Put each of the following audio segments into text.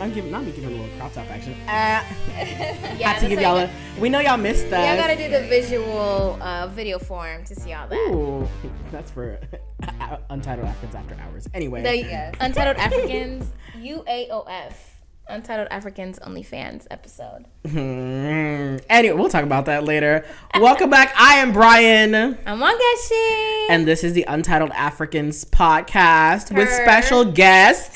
I'm giving a little crop top action. Yeah, to give y'all we know y'all missed us. Y'all gotta do the visual video form to see all that. Ooh, that's for Untitled Africans After Hours. Anyway. Untitled Africans, UAOF. Untitled Africans OnlyFans episode. Anyway, we'll talk about that later. Welcome back. I am Brian. I'm Wangeshi. And this is the Untitled Africans podcast with special guests.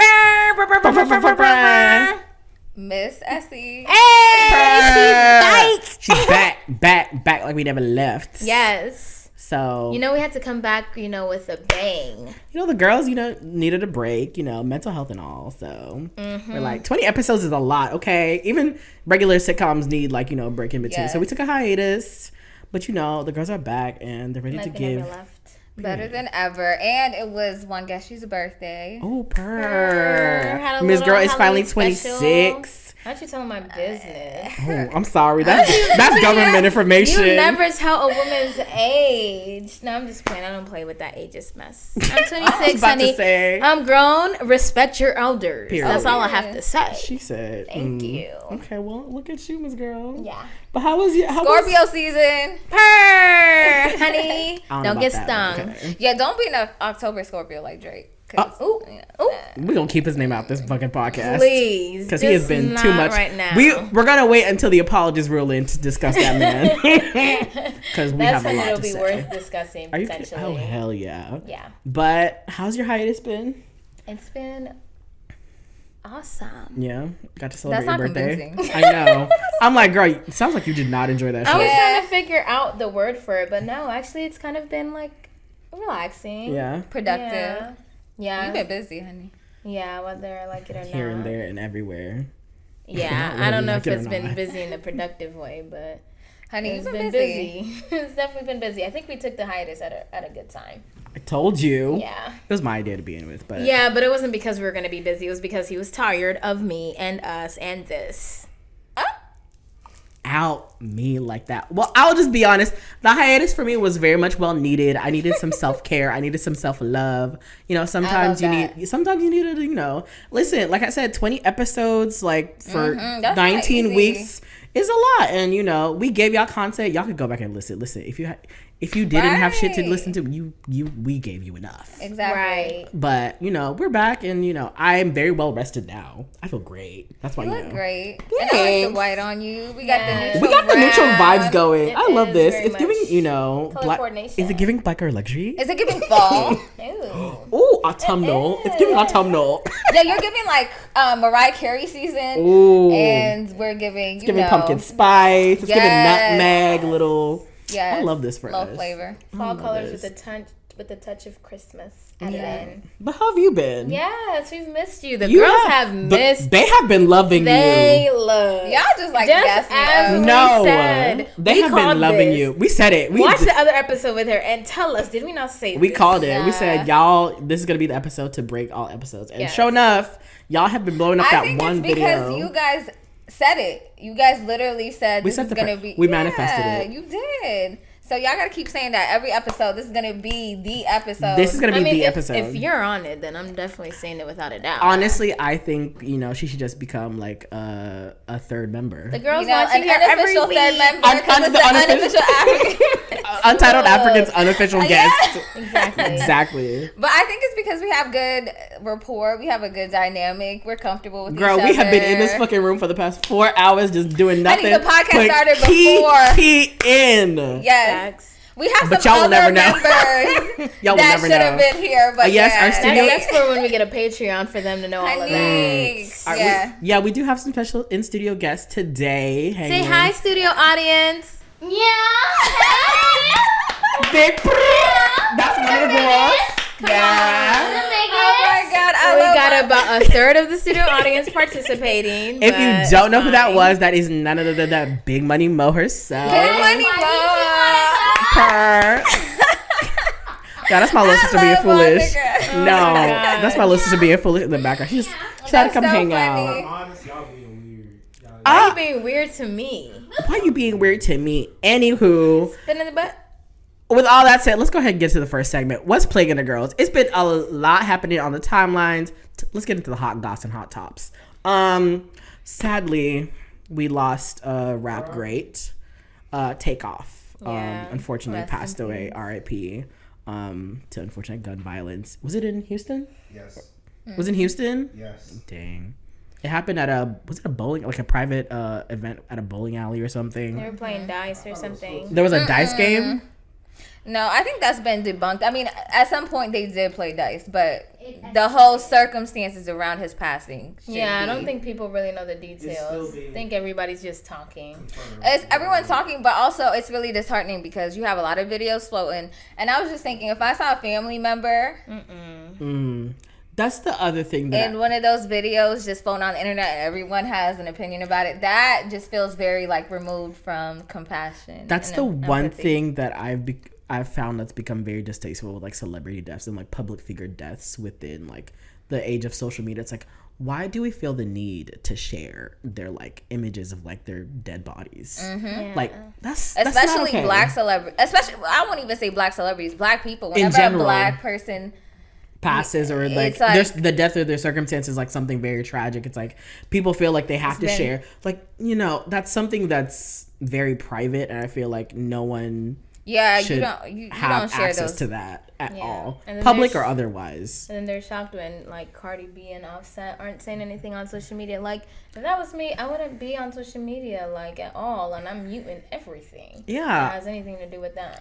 Miss Essie. Hey, she's back like we never left. Yes. So we had to come back, with a bang. The girls, needed a break, mental health and all. So we're like, 20 episodes is a lot, okay? Even regular sitcoms need a break in between. Yes. So we took a hiatus, but the girls are back and they're ready to give. Better than ever. And it was Wangeshi's birthday. Oh, purr. Miss Girl is finally 26. Why don't you tell my business? Oh, I'm sorry. That's government information. You never tell a woman's age. No, I'm just playing. I don't play with that ageist mess. I'm 26, honey. I'm grown. Respect your elders. Period. That's all I have to say. She said. Thank you. Okay, well, look at you, Miss Girl. Yeah. But how was your Scorpio season? Purr, honey. Don't get stung. Okay. Yeah, don't be an October Scorpio like Drake. We're gonna keep his name out this fucking podcast, please, because he has been too much right now. We're gonna wait until the apologists rule in to discuss that man, because we have a lot to say. It'll be worth discussing. Are you potentially? Oh hell yeah. Yeah. But how's your hiatus been? It's been awesome. Yeah, got to celebrate your birthday. Convincing. I know. I'm like, girl, it sounds like you did not enjoy that shit. I was trying to figure out the word for it, but no, actually, it's kind of been relaxing. Yeah. Productive. Yeah. You've been busy, honey. Yeah, whether I like it or not. Here and there and everywhere. Yeah, really, I don't know if it's been busy in a productive way, but honey, it's been busy. It's definitely been busy. I think we took the hiatus at a good time. I told you. Yeah. It was my idea to begin with, but yeah, but it wasn't because we were going to be busy. It was because he was tired of me and us and this. Out me like that. Well, I'll just be honest. The hiatus for me was very much well needed. I needed some self-care. I needed some self-love. Sometimes you need to, listen, like I said, 20 episodes for 19 weeks is a lot. And, we gave y'all content. Y'all could go back and listen. Listen, if you didn't have shit to listen to, we gave you enough. Exactly. Right. But, we're back and, I am very well rested now. I I feel great. That's why you look great. Thanks. And I like the white on you. We got the neutral vibes going. I love this. It's giving, color coordination. Is it giving black or luxury? Is it giving fall? Ooh, autumnal. It's giving autumnal. Yeah, you're giving like Mariah Carey season. Ooh. And we're giving, it's giving pumpkin spice. It's giving nutmeg, little. Yeah. I love this for us. Flavor. Fall colors with a touch of Christmas. But how have you been? Yes, we've missed you. The girls have missed. They have been loving you. They love. Y'all just like gas as no, said, they have been loving you. We said it. Watch the other episode with her and tell us. Did we not say this? We called it. Yeah. We said, y'all, this is gonna be the episode to break all episodes. And sure enough, y'all have been blowing up that one video. Because you guys said it. You guys literally said this is gonna be. We manifested it. You did. So y'all gotta keep saying that every episode. This is gonna be the episode. This is gonna be the episode. If you're on it, then I'm definitely saying it without a doubt. Honestly, I think she should just become like a third member. The girls watching an unofficial third member. Unofficial African, Untitled African's unofficial guest. Exactly. But I think it's because we have good rapport. We have a good dynamic. We're comfortable with each other. Girl, we have been in this fucking room for the past 4 hours just doing nothing. I think the podcast started before. Key in. Yes. We have but some y'all will other never know. members y'all will that never should have been here, but our studio. That's for when we get a Patreon for them to know all of that. We do have some special in studio guests today. Say hi, studio audience. Big that's one of the girls. Oh my God! We got about a third of the studio audience participating. If you don't know who that was, that is none of that Big Money Mo herself. Big Money Mo. God, that's my little sister being foolish. No, that's my little sister being foolish in the background. She's trying to come hang out. Honestly, y'all being weird. Why are you being weird to me? Why are you being weird to me? Anywho. Spin in the butt. With all that said, let's go ahead and get to the first segment. What's plaguing the girls? It's been a lot happening on the timelines. Let's get into the hot goss and hot tops. Sadly, we lost a rap great, Takeoff. Unfortunately passed away. R.I.P. To unfortunate gun violence. Was it in Houston? Yes. Was it in Houston? Yes. Dang. It happened at a bowling, like a private event at a bowling alley or something. They were playing dice or something. There was a dice game? No, I think that's been debunked. I mean, at some point they did play dice, but the whole circumstances around his passing. I don't think people really know the details. I think everybody's just talking. Everyone's talking, but also it's really disheartening because you have a lot of videos floating. And I was just thinking, if I saw a family member... That's the other thing that... And one of those videos just floating on the internet and everyone has an opinion about it, that just feels very, like, removed from compassion. That's the one thing that I've found that's become very distasteful with, like, celebrity deaths and, like, public figure deaths within, like, the age of social media. It's like, why do we feel the need to share their, like, images of, like, their dead bodies? Like, that's especially not okay. black celebrities. Especially, I won't even say black celebrities, black people. Whenever in general, a black person passes or like there's the death or their circumstances, like something very tragic, it's like people feel like they have to share, like, you know, that's something that's very private, and I feel like no one you don't have share access those to that at all, And then public or otherwise. And then they're shocked when, like, Cardi B and Offset aren't saying anything on social media. Like, if that was me, I wouldn't be on social media, like, at all, and I'm muting everything that has anything to do with them.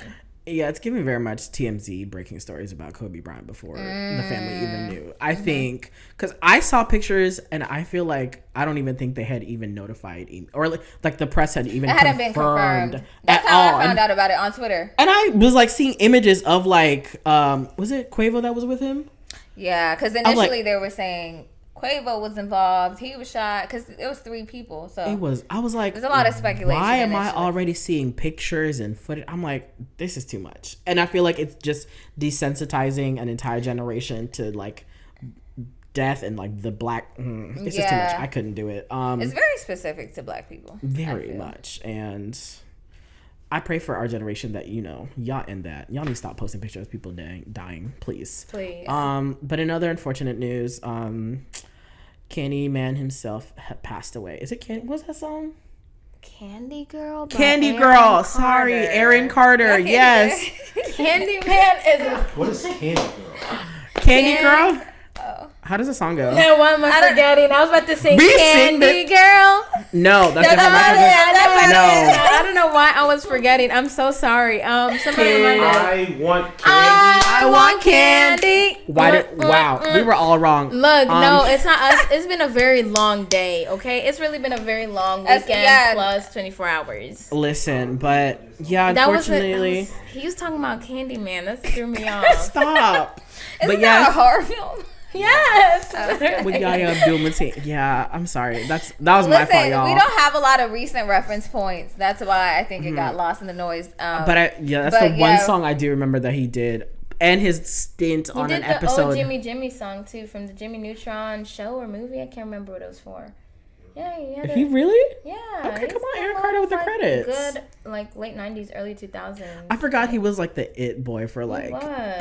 Yeah, it's giving very much TMZ breaking stories about Kobe Bryant before the family even knew. I think, because I saw pictures, and I feel like I don't even think they had even notified, or like the press had even hadn't been confirmed. That's how I found out about it on Twitter. And I was like seeing images of like, was it Quavo that was with him? Yeah, because initially they were saying Quavo was involved. He was shot because it was 3 people. So I was like, there's a lot of speculation. Why am I already seeing pictures and footage? I'm like, this is too much. And I feel like it's just desensitizing an entire generation to like death and like the black. It's just too much. I couldn't do it. It's very specific to black people. Very much. And I pray for our generation that, you know, y'all end that. Y'all need to stop posting pictures of people dying, please. Please. But in other unfortunate news, Candyman himself had passed away. Is it Candy? What's that song? Candy Girl? Candy Girl. Sorry, Aaron Carter. Yes. Candyman is... What is Candy Girl? Candy Girl? How does the song go? No, why am I forgetting? I was about to sing Candy Girl. No, that's definitely not. No. I don't know why I was forgetting. I'm so sorry. Somebody reminded me. I want candy. I want candy. Wow, we were all wrong. Look, no, it's not us. It's been a very long day, okay? It's really been a very long weekend plus 24 hours. Listen, but yeah, unfortunately. He was talking about Candyman. That threw me off. Stop. Isn't that a horror film? Yes. With Yahya Abdul-Mateen. Yeah, I'm sorry. That was my fault, y'all. We don't have a lot of recent reference points. That's why I think it got lost in the noise. That's the one song I do remember that he did. And his stint on an episode. He did the Jimmy Jimmy song, too, from the Jimmy Neutron show or movie. I can't remember what it was for. Yeah, he really? Yeah. Okay, come on, Aaron Carter with the credits. Good, like late 90s, early 2000s. I forgot he was like the it boy for like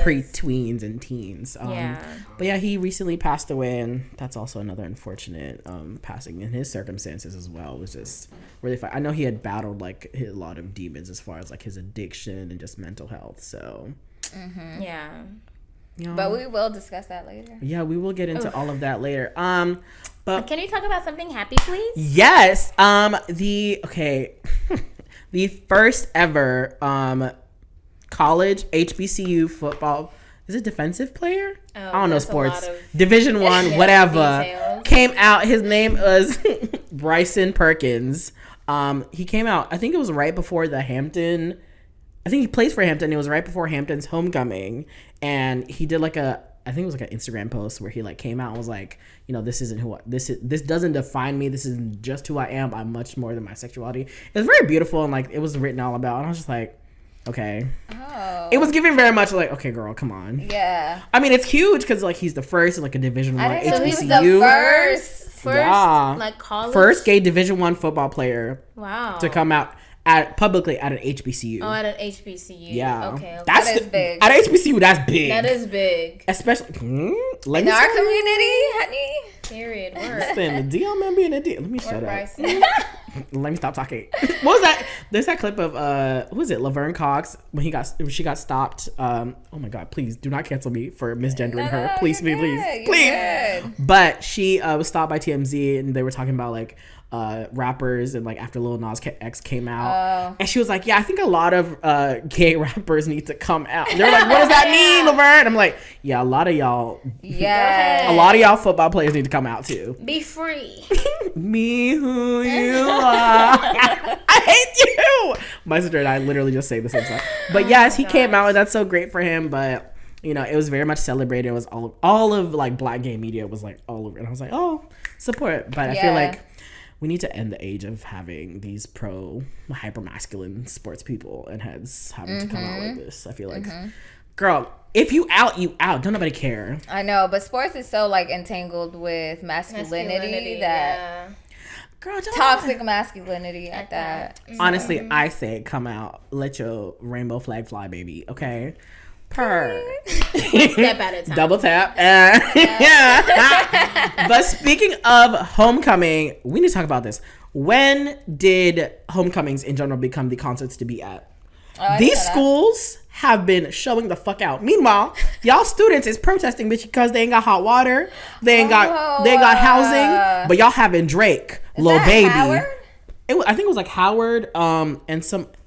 pre-tweens and teens. But yeah, he recently passed away, and that's also another unfortunate passing in his circumstances as well. It was just really fun. I know he had battled like a lot of demons as far as like his addiction and just mental health. So yeah. But we will discuss that later. Yeah, we will get into all of that later. But can we talk about something happy, please? Yes. The first ever college HBCU football, is it defensive player? I don't know sports. Division I, whatever. Details. Came out. His name was Bryson Perkins. He came out, I think it was right before the Hampton. I think he plays for Hampton. It was right before Hampton's homecoming, and he did like I think it was like an Instagram post where he like came out and was like, you know, this isn't this doesn't define me. This isn't just who I am. I'm much more than my sexuality. It was very beautiful, and like it was written all about. And I was just like, okay. Oh. It was giving very much like, okay, girl, come on. Yeah. I mean, it's huge because like he's the first in like a Division I HBCU. So he was the first like college, first gay Division I football player. Wow. To come out publicly at an HBCU. Oh, at an HBCU. Yeah. Okay. That is big. At HBCU, that's big. That is big. Especially in our community, honey. Period. Listen, the DL man being a DL. Let me shut up. Let me stop talking. What was that? There's that clip of who is it? Laverne Cox when she got stopped. Oh my God! Please do not cancel me for misgendering her. Please. But she was stopped by TMZ and they were talking about like rappers and like after Lil Nas X came out and she was like, yeah, I think a lot of gay rappers need to come out. And they're like, what does that mean, Laverne? I'm like, yeah, a lot of y'all football players need to come out too. Be free. Me who you are. I hate you. My sister and I literally just say the same stuff. But yes, he came out and that's so great for him. But you know, it was very much celebrated. It was all of like black gay media was like all over it. And I was like, oh, support. But I feel like we need to end the age of having these pro hyper masculine sports people and heads having to come out like this. I feel like, girl, if you out, you out. Don't nobody care. I know, but sports is so like entangled with masculinity that girl, toxic masculinity at that. Honestly, I say come out, let your rainbow flag fly, baby. Okay. Purr. Step at a time. Double tap. Yeah. But speaking of homecoming, we need to talk about this. When did homecomings in general become the concerts to be at? These schools have been showing the fuck out. Meanwhile, y'all students is protesting bitch because they ain't got hot water, they ain't got housing, but y'all having Drake, Lil Baby. Howard? I think it was like Howard,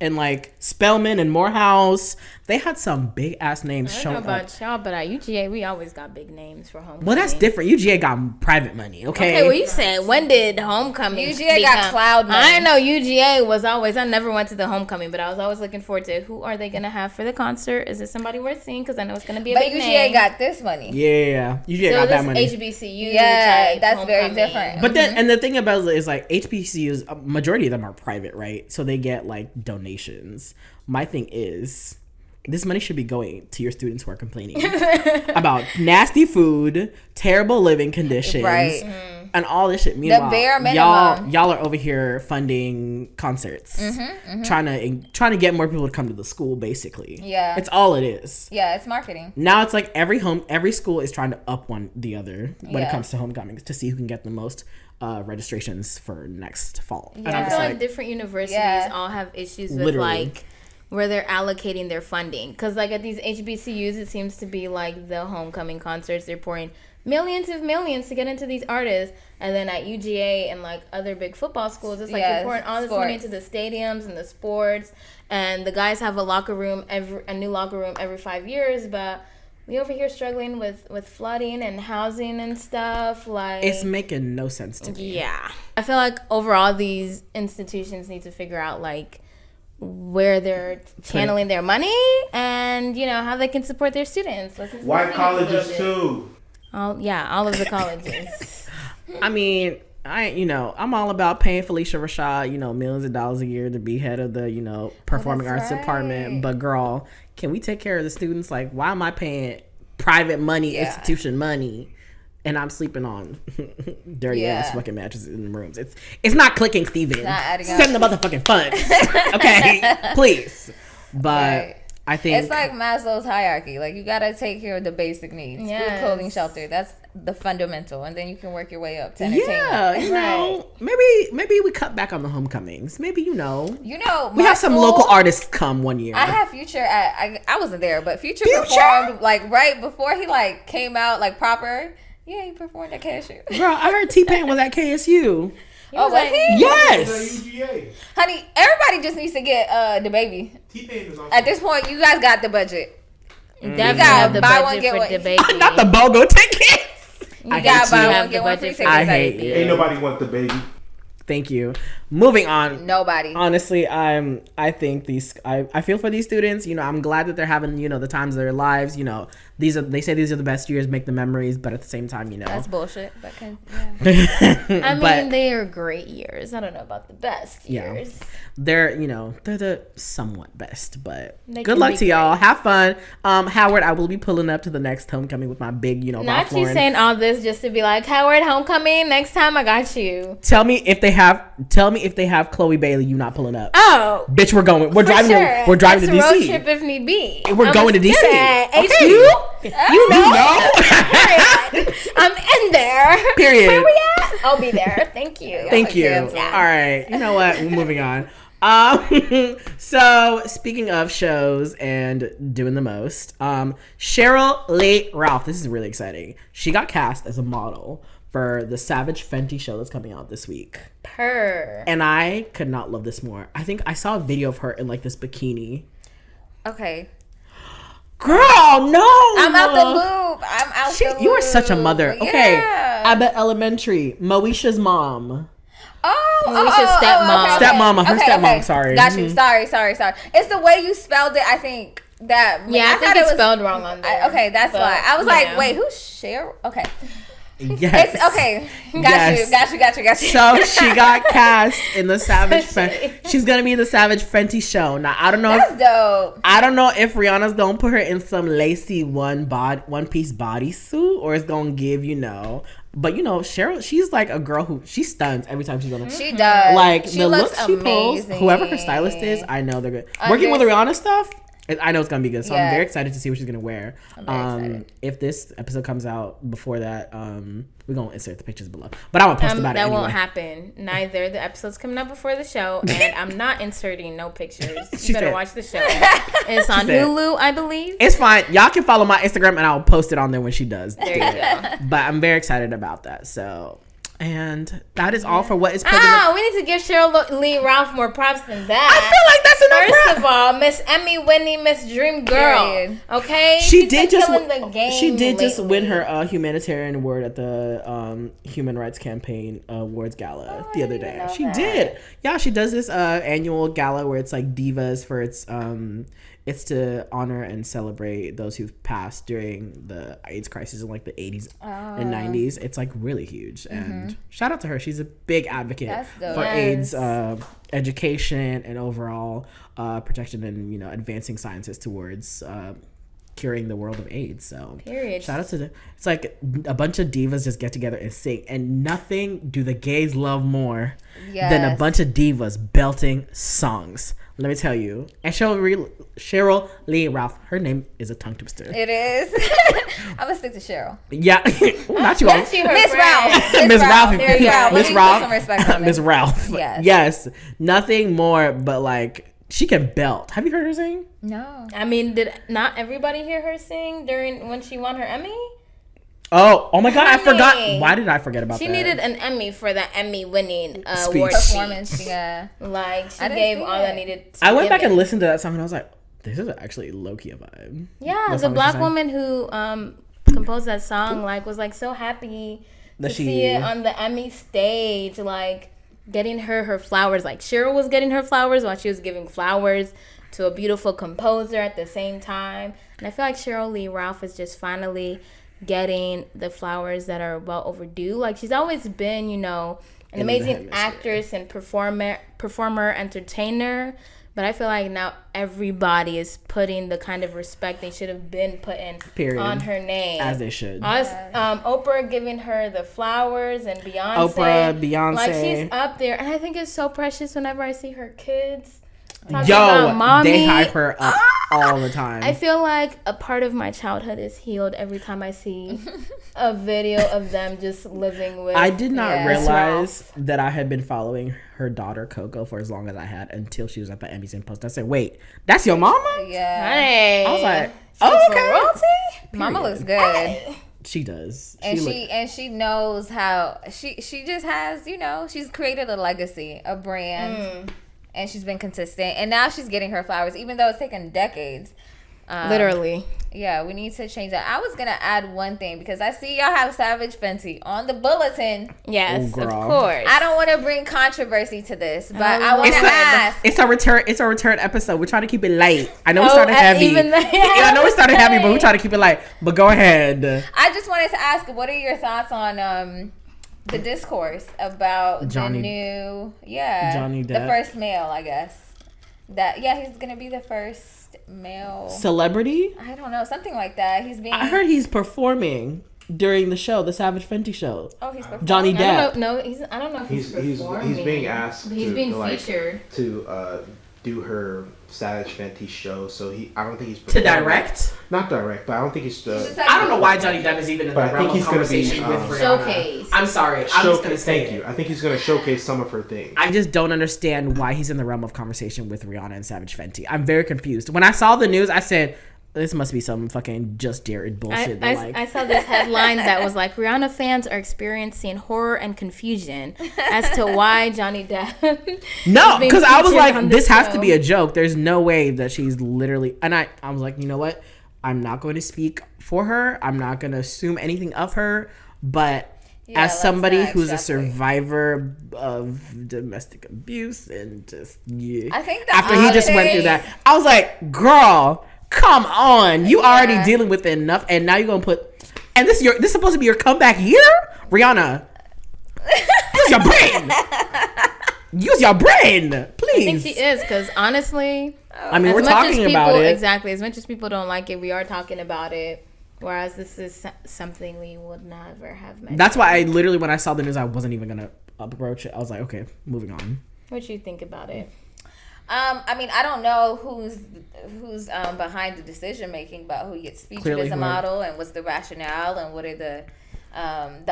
and like Spelman and Morehouse. They had some big ass names showing up. I don't know about y'all, but at UGA we always got big names for homecoming. Well, that's different. UGA got private money. Okay, well you said when did homecoming? UGA got cloud money. I know UGA was always. I never went to the homecoming, but I was always looking forward to who are they gonna have for the concert? Is it somebody worth seeing? Because I know it's gonna be a big name. UGA got this money. Yeah, UGA got that money. HBCU. Yeah, that's very different. But then, and the thing about it is like HBCUs, a majority of them are private, right? So they get like donations. My thing is, this money should be going to your students who are complaining about nasty food, terrible living conditions, right, and all this shit. Meanwhile, the bare minimum. Y'all are over here funding concerts, trying to get more people to come to the school. Basically, yeah, it's all it is. Yeah, it's marketing. Now it's like every school is trying to up one the other when it comes to homecomings to see who can get the most registrations for next fall. Yeah. And I feel like different universities all have issues with like where they're allocating their funding, because like at these HBCUs it seems to be like the homecoming concerts, they're pouring millions to get into these artists, and then at UGA and like other big football schools it's like they're pouring all this money into the stadiums and the sports, and the guys have a new locker room every 5 years, but we over here struggling with flooding and housing and stuff. Like, it's making no sense to me. Yeah, I feel like overall these institutions need to figure out like where they're channeling their money and you know how they can support their students. White colleges too. All of the colleges. I mean, I'm all about paying Felicia Rashad, millions of dollars a year to be head of the, performing arts department. But girl, can we take care of the students? Like, why am I paying private money, institution money, and I'm sleeping on dirty ass fucking mattresses in the rooms? It's not clicking, Steven. Send the motherfucking funds. Okay, please. But I think it's like Maslow's hierarchy. Like, you gotta take care of the basic needs: food, clothing, shelter. That's the fundamental, and then you can work your way up to entertainment. Yeah, maybe we cut back on the homecomings. Maybe we have some local artists come one year. I had Future at I wasn't there, but Future performed like right before he like came out like proper. Yeah, he performed at KSU. Girl, I heard T-Pain was at KSU. Was he? Yes. Honey, everybody just needs to get the baby. T-Pain is also. At this point, you guys got the budget. Definitely got the buy one get one. Not the BOGO tickets. You got buy one get one free tickets. I hate you. Ain't nobody want the baby. Thank you. Moving on. Nobody. Honestly, I think I feel for these students. I'm glad that they're having, the times of their lives. They say these are the best years, make the memories, but at the same time, That's bullshit. But I mean, they are great years. I don't know about the best years. They're the somewhat best, but good luck to y'all. Have fun. Howard, I will be pulling up to the next homecoming with my big, Not you saying all this just to be like, Howard, homecoming, next time I got you. Tell me me if they have Chloe Bailey, you not pulling up. Oh, bitch, we're going. We're driving. Sure. We're driving to DC. Road trip if need be. We're going to DC. Okay. You know. I'm in there. Period. Where we at? I'll be there. Thank you. Thank you. All right. You know what? We're moving on. So speaking of shows and doing the most, Cheryl Lee Ralph. This is really exciting. She got cast as a model for the Savage Fenty show that's coming out this week. And I could not love this more. I think I saw a video of her in like this bikini. Okay. Girl, no. I'm out the loop. I'm out the loop. You are such a mother. Yeah. Okay. Abbott Elementary. Moesha's mom. Stepmom. Stepmama. Her stepmom. Sorry. Got you. Sorry. It's the way you spelled it. I think that. Yeah, I think it was spelled wrong on there. Okay, that's why. I was like, wait, who's Cheryl? Okay. Yes. It's okay. Got you. So she got cast in the Savage Fenty. She's gonna be in the Savage Fenty show. Now I don't know. That's dope. I don't know if Rihanna's gonna put her in some lacy one piece bodysuit or it's gonna give But Cheryl, she's like a girl who she stuns every time she's on the. She does. Like she the looks looks she pulls. Whoever her stylist is, I know they're good. Working with the Rihanna stuff, I know it's gonna be good. So I'm very excited to see what she's gonna wear. If this episode comes out before that, we're gonna insert the pictures below. But I will post about it. That won't happen. Neither the episode's coming out before the show, and I'm not inserting no pictures. You better watch the show. It's on Hulu, I believe. It's fine. Y'all can follow my Instagram, and I'll post it on there when she does. There you go. But I'm very excited about that. So. And that is all for what is we need to give Cheryl Lee Ralph more props than that. I feel like that's enough. First of all, Miss Emmy winning Miss Dream Girl. Okay, she did just win her humanitarian award at the Human Rights Campaign Awards Gala the other day. She did. Yeah, she does this annual gala where it's like divas for it's to honor and celebrate those who've passed during the AIDS crisis in like the 80s and 90s. It's like really huge. And shout out to her. She's a big advocate for AIDS education and overall protection and, advancing sciences towards curing the world of AIDS. So shout out to it's like a bunch of divas just get together and sing. And nothing do the gays love more than a bunch of divas belting songs. Let me tell you. And Cheryl Lee Ralph, her name is a tongue twister. It is. I'm going to stick to Cheryl. Yeah. Not you all. Miss Ralph. Miss Ralph. Miss Ralph. Miss Ralph. Yes. Nothing more but like, she can belt. Have you heard her sing? No. I mean, did not everybody hear her sing when she won her Emmy? Oh my God, I forgot. Why did I forget about that? She needed an Emmy for that Emmy-winning award performance. Yeah. Like, she gave all that needed. I went back and listened to that song and I was like, this is actually low-key a vibe. Yeah, the black woman who composed that song, like, was, like, so happy to see it on the Emmy stage, like, getting her flowers. Like, Cheryl was getting her flowers while she was giving flowers to a beautiful composer at the same time. And I feel like Cheryl Lee Ralph is just finally getting the flowers that are well overdue. Like, she's always been, an amazing actress and performer, entertainer. But I feel like now everybody is putting the kind of respect they should have been putting on her name. As they should. Oprah giving her the flowers and Beyonce. Beyonce. Like, she's up there. And I think it's so precious whenever I see her kids. They hype her up all the time. I feel like a part of my childhood is healed every time I see a video of them just living with. I did not realize that I had been following her daughter Coco for as long as I had until she was at the Emmys and Post. I said, "Wait, that's your mama?" Yeah. Hey. I was like, "Oh, okay." Royalty? Mama looks good. Hey. She does. She knows how she just has, she's created a legacy, a brand. And she's been consistent. And now she's getting her flowers, even though it's taken decades. Literally. Yeah, we need to change that. I was going to add one thing because I see y'all have Savage Fenty on the bulletin. Yes, of course. I don't want to bring controversy to this, but I want to ask. It's a return episode. We're trying to keep it light. I know we started heavy. I know we started heavy, but we're trying to keep it light. But go ahead. I just wanted to ask, what are your thoughts on the discourse about Johnny Depp, the first male, I guess. He's gonna be the first male celebrity. I don't know, something like that. I heard he's performing. during the show, the Savage Fenty show. Oh, he's performing. Johnny Depp. I don't know if he's performing. He's being asked. He's being featured to do her Savage Fenty show. So I don't think he's to direct. Not direct, but I don't think he's. I don't know why Johnny Depp is even in the realm of conversation with Rihanna. Showcase. I'm sorry. I'm just gonna say thank you. I think he's gonna showcase some of her things. I just don't understand why he's in the realm of conversation with Rihanna and Savage Fenty. I'm very confused. When I saw the news, I said, this must be some fucking Just Jared bullshit. I saw this headline that was like, Rihanna fans are experiencing horror and confusion as to why Johnny Depp. No, because I was like, this has to be a joke. There's no way that she's literally. And I was like, you know what? I'm not going to speak for her. I'm not going to assume anything of her. But as somebody who's a survivor of domestic abuse and just I think after he just went through that, I was like, girl. Come on, you already dealing with it enough, and now you're gonna put, and this is supposed to be your comeback year, Rihanna. Use your brain. Use your brain, please. I think she is, because honestly, I mean, we're talking about it. Exactly. As much as people don't like it, we are talking about it. Whereas this is something we would never have mentioned. That's why I literally, when I saw the news, I wasn't even gonna approach it. I was like, okay, moving on. What you think about it? I mean, I don't know who's behind the decision making about who gets featured Clearly as a model and what's the rationale and what are the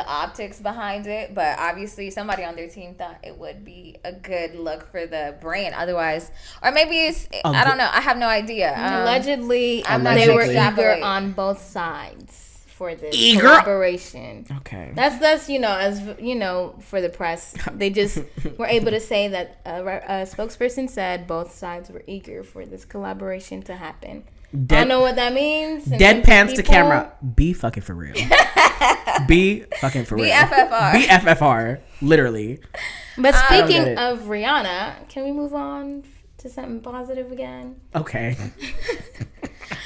optics behind it. But obviously, somebody on their team thought it would be a good look for the brand. Otherwise, or maybe it's I don't know. I have no idea. Allegedly, they were eager on both sides for this collaboration. Okay. That's as you know, for the press, they just were able to say that a spokesperson said both sides were eager for this collaboration to happen. I don't know what that means. Dead pants to camera. Be fucking for real. Be fucking for real. BFFR. BFFR. Literally. But speaking of Rihanna, can we move on to something positive again? Okay.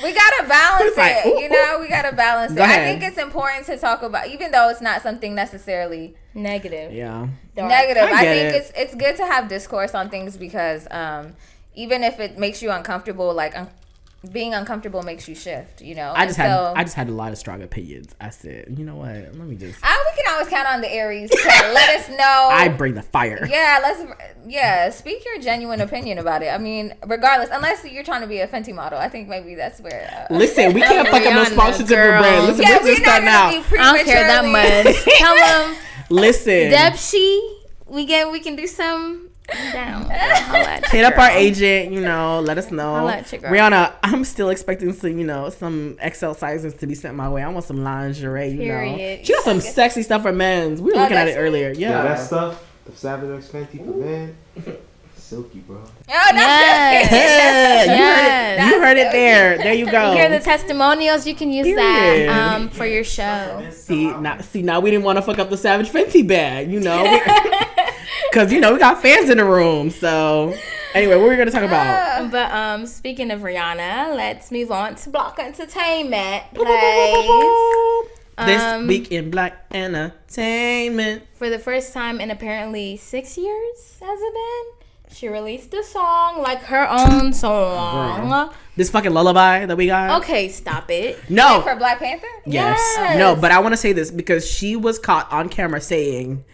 We gotta balance it, we gotta balance it. Ahead. I think it's important to talk about, even though it's not something necessarily negative. Yeah. Negative. I think it's good to have discourse on things because even if it makes you uncomfortable, like being uncomfortable makes you shift. I just had a lot of strong opinions. I said, you know what? Let me just. We can always count on the Aries to let us know. I bring the fire. Yeah, speak your genuine opinion about it. I mean, regardless, unless you're trying to be a Fenty model, I think maybe that's where. Listen, we can't fuck up no sponsorship brand. Listen, we're just starting out. I don't care that much. Tell them. Listen, Debshi, we can do some. Down. Hit up our agent, let us know. Rihanna, I'm still expecting some XL sizes to be sent my way. I want some lingerie, Period. She got some sexy stuff for men's. We were looking at it earlier. Yeah, that stuff, the Savage X Fenty for men, silky, bro. Oh, that's you heard it there. There you go. You hear the testimonials? You can use that for your show. See, now we didn't want to fuck up the Savage Fenty bag, because we got fans in the room. So anyway, what were we gonna talk about? But speaking of Rihanna, let's move on to Block Entertainment. This week in Black Entertainment, for the first time in apparently 6 years, has it been? She released a song, like her own song. Girl. This fucking lullaby that we got. Okay, stop it. No. For Black Panther? Yes. No, but I want to say this because she was caught on camera saying,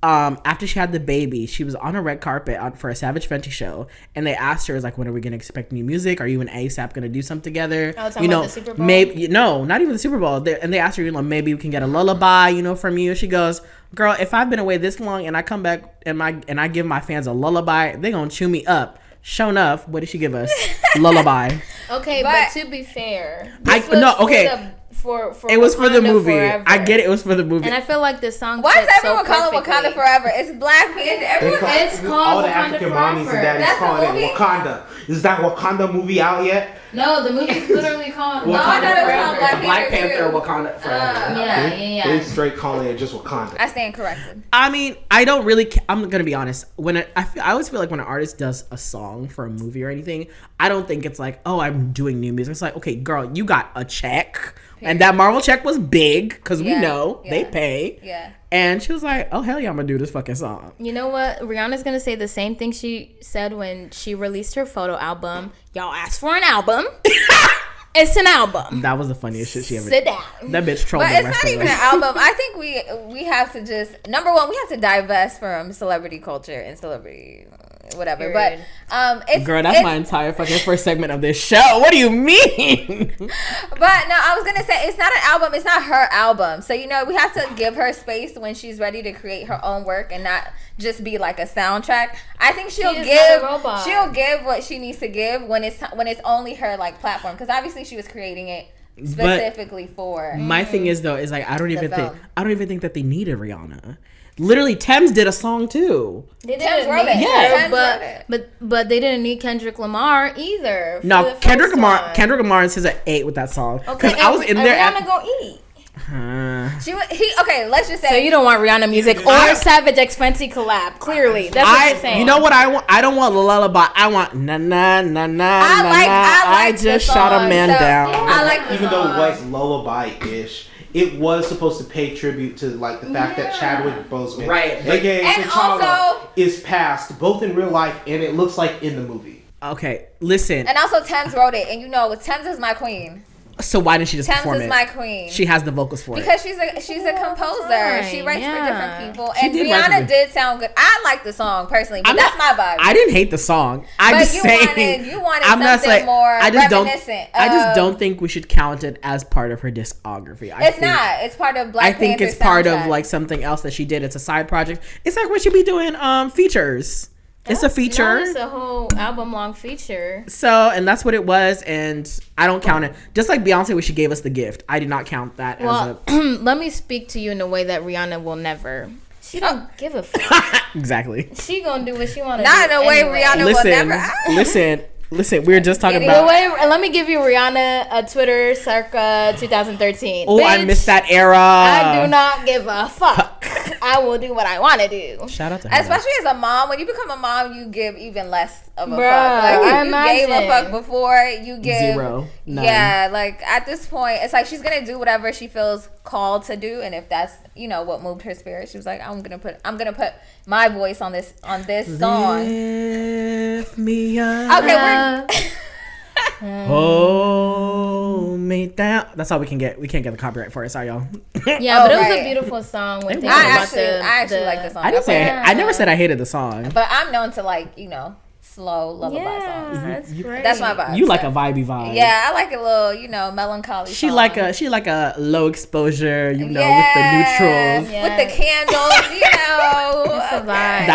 after she had the baby, she was on a red carpet for a Savage Fenty show, and they asked her, like, when are we gonna expect new music? Are you and ASAP gonna do something together? Oh, talking about the Super Bowl? Maybe not even the Super Bowl. And they asked her, maybe we can get a lullaby, from you. She goes, girl, if I've been away this long and I come back and I give my fans a lullaby, they gonna chew me up. Sure enough, what did she give us? Lullaby. Okay, but to be fair, it was for the movie. Forever. I get it. It was for the movie. And I feel like the song. Why does everyone call it Wakanda Forever? It's Black Panther. It's called all the Wakanda African Forever. mommies and daddies calling it Wakanda. Is that Wakanda movie out yet? No, the movie's literally called Wakanda Forever. It's Black Panther Wakanda Forever. Yeah. They straight calling it just Wakanda. I stand corrected. I mean, I don't really. I'm gonna be honest. When I always feel like when an artist does a song for a movie or anything, I don't think it's like, oh, I'm doing new music. It's like, okay, girl, you got a check. And that Marvel check was big because we know they pay. Yeah. And she was like, oh, hell yeah, I'm going to do this fucking song. You know what? Rihanna's going to say the same thing she said when she released her photo album. Y'all asked for an album. It's an album. That was the funniest shit she ever. Sit down. That bitch trolled. But it's not even an album. I think we have to just, number one, we have to divest from celebrity culture and celebrity whatever. Period. But that's my entire fucking first segment of this show. What do you mean? But no, I was gonna say it's not an album. It's not her album. So we have to give her space when she's ready to create her own work and not just be like a soundtrack. I think she'll give what she needs to give when it's only her like platform, because obviously she was creating it specifically for. My thing is though is like I don't even think that they needed Rihanna. Literally, Thames did a song too. Thames wrote it. Yeah, but they didn't need Kendrick Lamar either. No, Kendrick Lamar and SZA ate with that song. Okay, I was in there. Rihanna gonna eat. Let's just say. So you don't want Rihanna music or Savage X Fenty collab? Clearly, that's what you're saying. You know what I want? I don't want lullaby. I want na na na na. I just shot a man down. I like even though it was lullaby-ish. It was supposed to pay tribute to like the fact that Chadwick Boseman, aka T'Challa, is passed both in real life and it looks like in the movie. Okay, listen. And also Thames wrote it, and Thames is my queen. So why didn't she just perform it? Thames is my queen. She has the vocals for it. Because she's a composer. Fine. She writes for different people. And Rihanna did sound good. I like the song personally, but that's my vibe. I didn't hate the song. You wanted something more reminiscent. I just don't think we should count it as part of her discography. It's not. It's part of Black Panther. I think it's part of like something else that she did. It's a side project. It's like when she be doing features. It's a feature. It's a whole album long feature. So, and that's what it was, and I don't count it. Just like Beyonce when she gave us the gift. I did not count that as a... Let me speak to you in a way that Rihanna will never. She don't give a fuck. Exactly. She gonna do what she wanna do. Not in a way Rihanna will never... Listen, we were just talking about... Let me give you Rihanna a Twitter circa 2013. Oh, I missed that era. I do not give a fuck. I will do what I want to do. Shout out to her. Especially as a mom. When you become a mom, you give even less of a fuck. Like, if you gave a fuck before, you give... 0. None. Yeah, like, at this point, it's like she's going to do whatever she feels called to do. And if that's, what moved her spirit, she was like, I'm gonna put my voice on this song. Lift me up. Okay, hold me down. That's all we can get. We can't get the copyright for it. Sorry, y'all. Yeah, but it was a beautiful song. I actually like the song. I never said I hated the song. But I'm known to slow lullaby songs. That's great. That's my vibe. You like a vibey vibe. Yeah, I like a little, melancholy She song. like a low exposure, with the neutrals. Yes. With the candles, That's a vibe.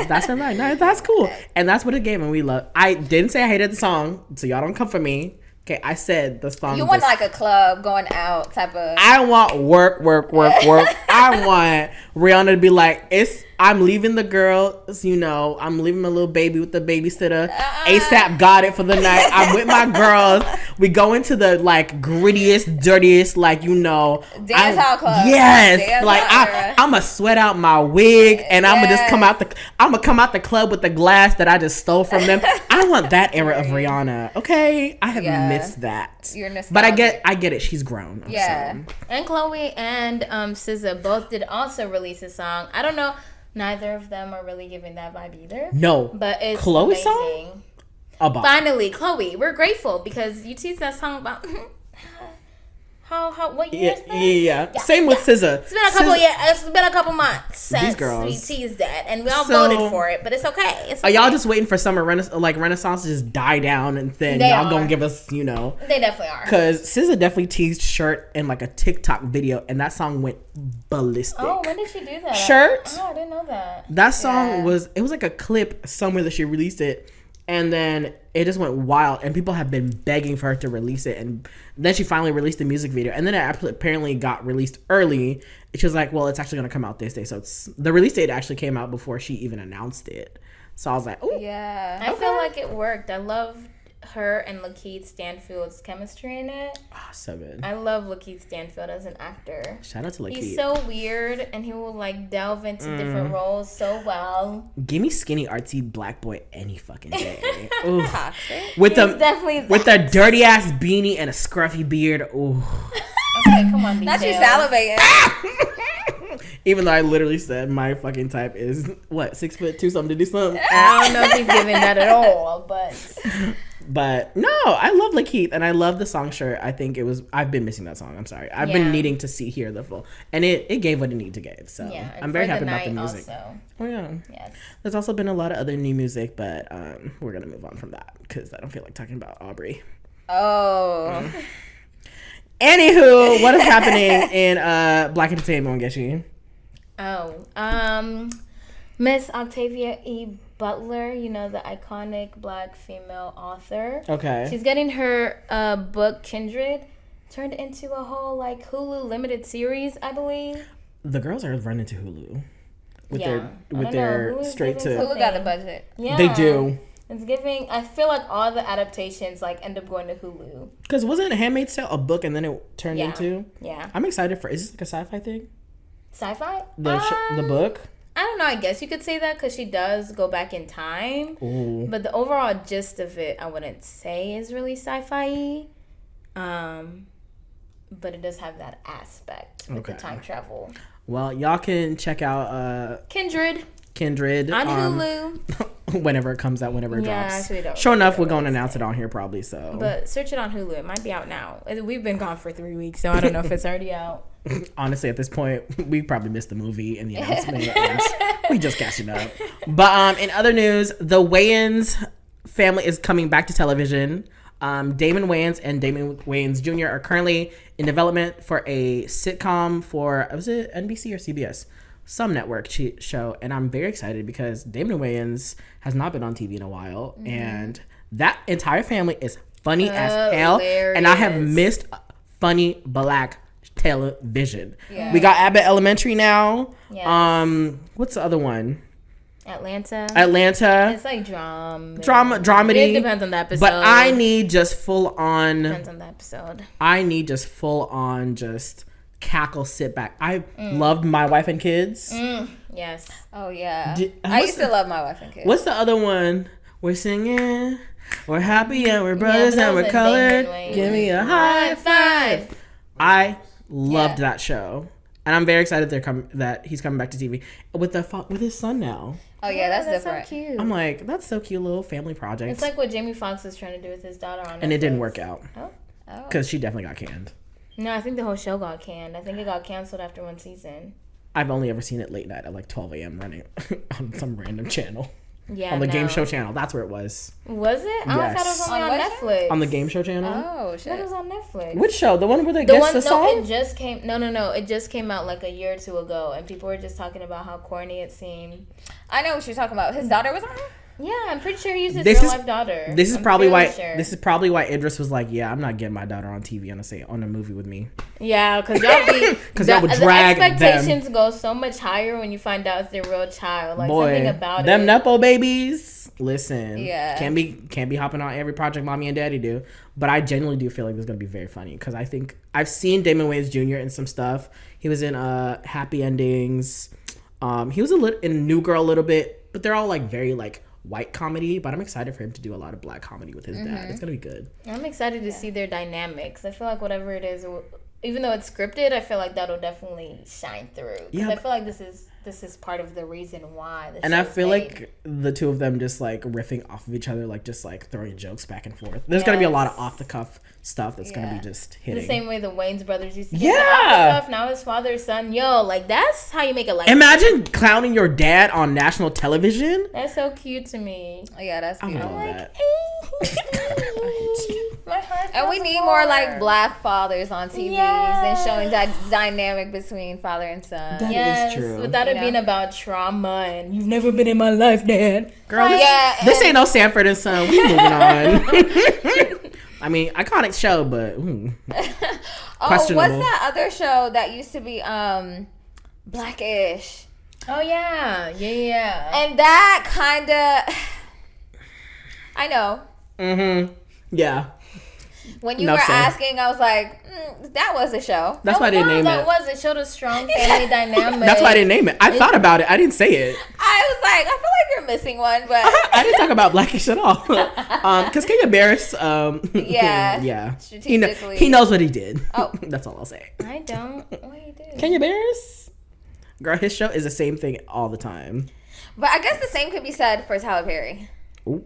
That's her vibe. No, that's cool. And that's what it gave, and we love. I didn't say I hated the song, so y'all don't come for me. Okay, I said the song. You want like a club going out type of. I want work. I want Rihanna to be like, I'm leaving the girls, I'm leaving my little baby with the babysitter. ASAP got it for the night. I'm with my girls. We go into the grittiest, dirtiest, dance hall club. Yes, I'm gonna sweat out my wig, and I'm gonna just come out the club with the glass that I just stole from them. I want that era of Rihanna. Okay, I have missed that. You're nostalgic. But I get it. She's grown. Yeah, and Chloe and SZA both did also release a song. I don't know. Neither of them are really giving that vibe either. No. But it's Chloe's amazing. Song? Finally, Chloe, we're grateful because you teased that song about what year is this? Yeah. Same with SZA. It's been a couple months since we teased that, and we all voted for it, but it's okay. Are y'all just waiting for summer Renaissance to just die down, and then y'all gonna give us, They definitely are. Because SZA definitely teased Shirt in a TikTok video, and that song went ballistic. Oh, when did she do that? Shirt. Oh, I didn't know that. That song was like a clip somewhere that she released it. And then it just went wild, and people have been begging for her to release it. And then she finally released the music video, and then it apparently got released early. She was like, "Well, it's actually gonna come out this day." So the release date actually came out before she even announced it. So I was like, "Oh, yeah." I feel like it worked. I love her and Lakeith Stanfield's chemistry in it. So good. I love Lakeith Stanfield as an actor. Shout out to Lakeith. He's so weird, and he will delve into different roles so well. Give me skinny artsy black boy any fucking day. Toxic. With a dirty ass beanie and a scruffy beard. Ooh. Okay, come on, not you salivating. Even though I literally said my fucking type is 6'2" something to do something. I don't know if he's giving that at all, but But no, I love Lakeith and I love the song Shirt. I think I've been missing that song. I'm sorry. I've been needing to hear the full. And it gave what it needed to give. So I'm very happy about the music. Also. Oh yeah. Yes. There's also been a lot of other new music, but we're going to move on from that because I don't feel like talking about Aubrey. Oh. Anywho, what is happening in Black Entertainment, Wangeshi? Miss Octavia E. Butler, you know, the iconic Black female author. Okay. She's getting her book Kindred turned into a whole like Hulu limited series, I believe. The girls are running to Hulu with their straight to Hulu got the budget. Yeah, they do. It's giving. I feel like all the adaptations like end up going to Hulu. Because wasn't Handmaid's Tale a book and then it turned into? Yeah. I'm excited for. Is this like a sci-fi thing? Sci-fi? The book. I don't know. I guess you could say that because she does go back in time. Ooh. But the overall gist of it, I wouldn't say is really sci-fi. But it does have that aspect with the time travel. Well, y'all can check out Kindred on Hulu. Whenever it comes out, whenever it drops. Actually don't. Sure enough, we're going to announce it on here probably. So, but search it on Hulu. It might be out now. We've been gone for 3 weeks, so I don't know if it's already out. Honestly, at this point, we probably missed the movie and the announcement. And we just catching up. But in other news, the Wayans family is coming back to television. Damon Wayans and Damon Wayans Jr. are currently in development for a sitcom for, was it NBC or CBS? Some network show. And I'm very excited because Damon Wayans has not been on TV in a while. Mm-hmm. And that entire family is funny as hell. Hilarious. And I have missed funny Black television. Yeah. We got Abbott Elementary now. Yes. What's the other one? Atlanta. It's like dramedy. It depends on the episode. But I need just full on. Depends on the episode. I need just full on just cackle, sit back. I loved My Wife and Kids. Yes. Oh yeah. I used to love My Wife and Kids. What's the other one? We're singing. We're happy and we're brothers and we're colored. Give me a high five. I loved that show. And I'm very excited that he's coming back to TV with his son now. Oh yeah, that's different. So cute. I'm like, that's so cute, little family project. It's like what Jamie Foxx is trying to do with his daughter on Netflix. And it didn't work out. Oh. Because she definitely got canned. No, I think the whole show got canned. I think it got canceled after one season. I've only ever seen it late night at like 12 a.m. running on some random channel. Yeah, on the game show channel. That's where it was. Was it? Yes. I thought it was only on Netflix. On the game show channel? Oh, shit. That was on Netflix. Which show? The one where they guess the song? It just came. No. It just came out like a year or two ago, and people were just talking about how corny it seemed. I know what you're talking about. His daughter was on it? Yeah, I'm pretty sure he's his real life daughter. This is probably why Idris was like, yeah, I'm not getting my daughter on TV on a movie with me. Yeah, because y'all would drag the expectations go so much higher when you find out it's their real child. Like something about them Nepo babies. Listen, can't be hopping on every project mommy and daddy do. But I genuinely do feel like this is gonna be very funny because I think I've seen Damon Wayans Jr. in some stuff. He was in Happy Endings. He was in New Girl a little bit, but they're all like very like white comedy, but I'm excited for him to do a lot of Black comedy with his dad. It's gonna be good. I'm excited to see their dynamics. I feel like whatever it is, even though it's scripted, I feel like that'll definitely shine through. Yeah, I feel like this is part of the reason why. And I feel like the two of them just like riffing off of each other, like just like throwing jokes back and forth. There's gonna be a lot of off the cuff stuff that's gonna be just hitting. The same way the Wayans brothers used to get off the cuff. Now his father's son, like that's how you make a life. Imagine clowning your dad on national television. That's so cute to me. Oh, yeah, that's cute. I'm like, and we need more like Black fathers on TVs and showing that dynamic between father and son. That is true. Without it being about trauma and you've never been in my life, Dad. Girl, this ain't no Sanford and Son. We moving on. I mean, iconic show, but questionable. What's that other show that used to be Blackish? Oh yeah. And that kind of, I know. Mm-hmm. Yeah. When you were asking, I was like, that was a show. That's why I didn't name it. It showed a strong family dynamic. That's why I didn't name it. I thought about it. I didn't say it. I was like, I feel like you're missing one, but I didn't talk about Blackish at all. Because Kenya Barris, strategically, he knows what he did. Oh, that's all I'll say. I don't. What he did? Kenya Barris, girl, his show is the same thing all the time. But I guess the same could be said for Tyler Perry. Ooh.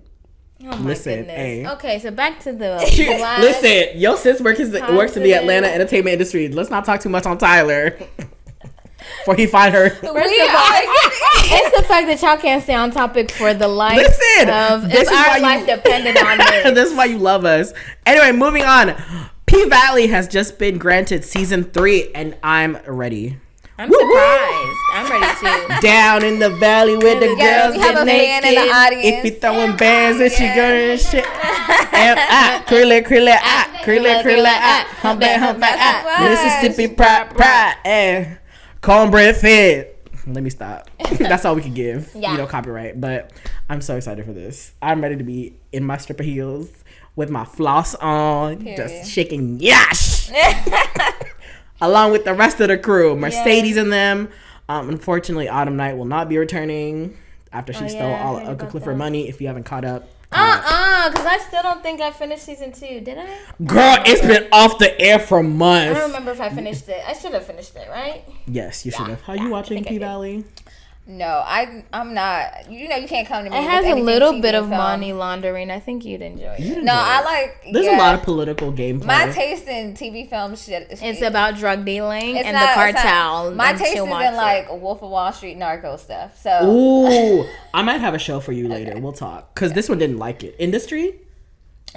Oh my goodness. Hey. Okay, so back to the listen, your sis works in the Atlanta entertainment industry. Let's not talk too much on Tyler. Before he find her. First of all, it's the fact that y'all can't stay on topic for the life of if our life depended on this. This is why you love us. Anyway, moving on. P-Valley has just been granted season 3, and I'm ready. I'm surprised. I'm ready too. Down in the valley with the girls get naked. In the audience. If you throwing bands and she going and shit. Krilla, humpback, Mississippi pride, cornbread fed. Let me stop. That's all we can give. Yeah. Copyright. But I'm so excited for this. I'm ready to be in my stripper heels with my floss on, just shaking yash. Along with the rest of the crew. Mercedes and them. Unfortunately, Autumn Night will not be returning after she stole all of Uncle Clifford money. If you haven't caught up. Because I still don't think I finished season 2. Did I? Girl, it's been off the air for months. I don't remember if I finished it. I should have finished it, right? Yes, you should have. Are you watching P-Valley? No, I'm not. You can't come to me. It has a little bit of money laundering. I think you'd enjoy it. No, I like. There's a lot of political gameplay. My taste in TV film shit. It's about drug dealing and the cartel. My taste is in like Wolf of Wall Street narco stuff. So. Ooh, I might have a show for you later. We'll talk because this one didn't like it. Industry.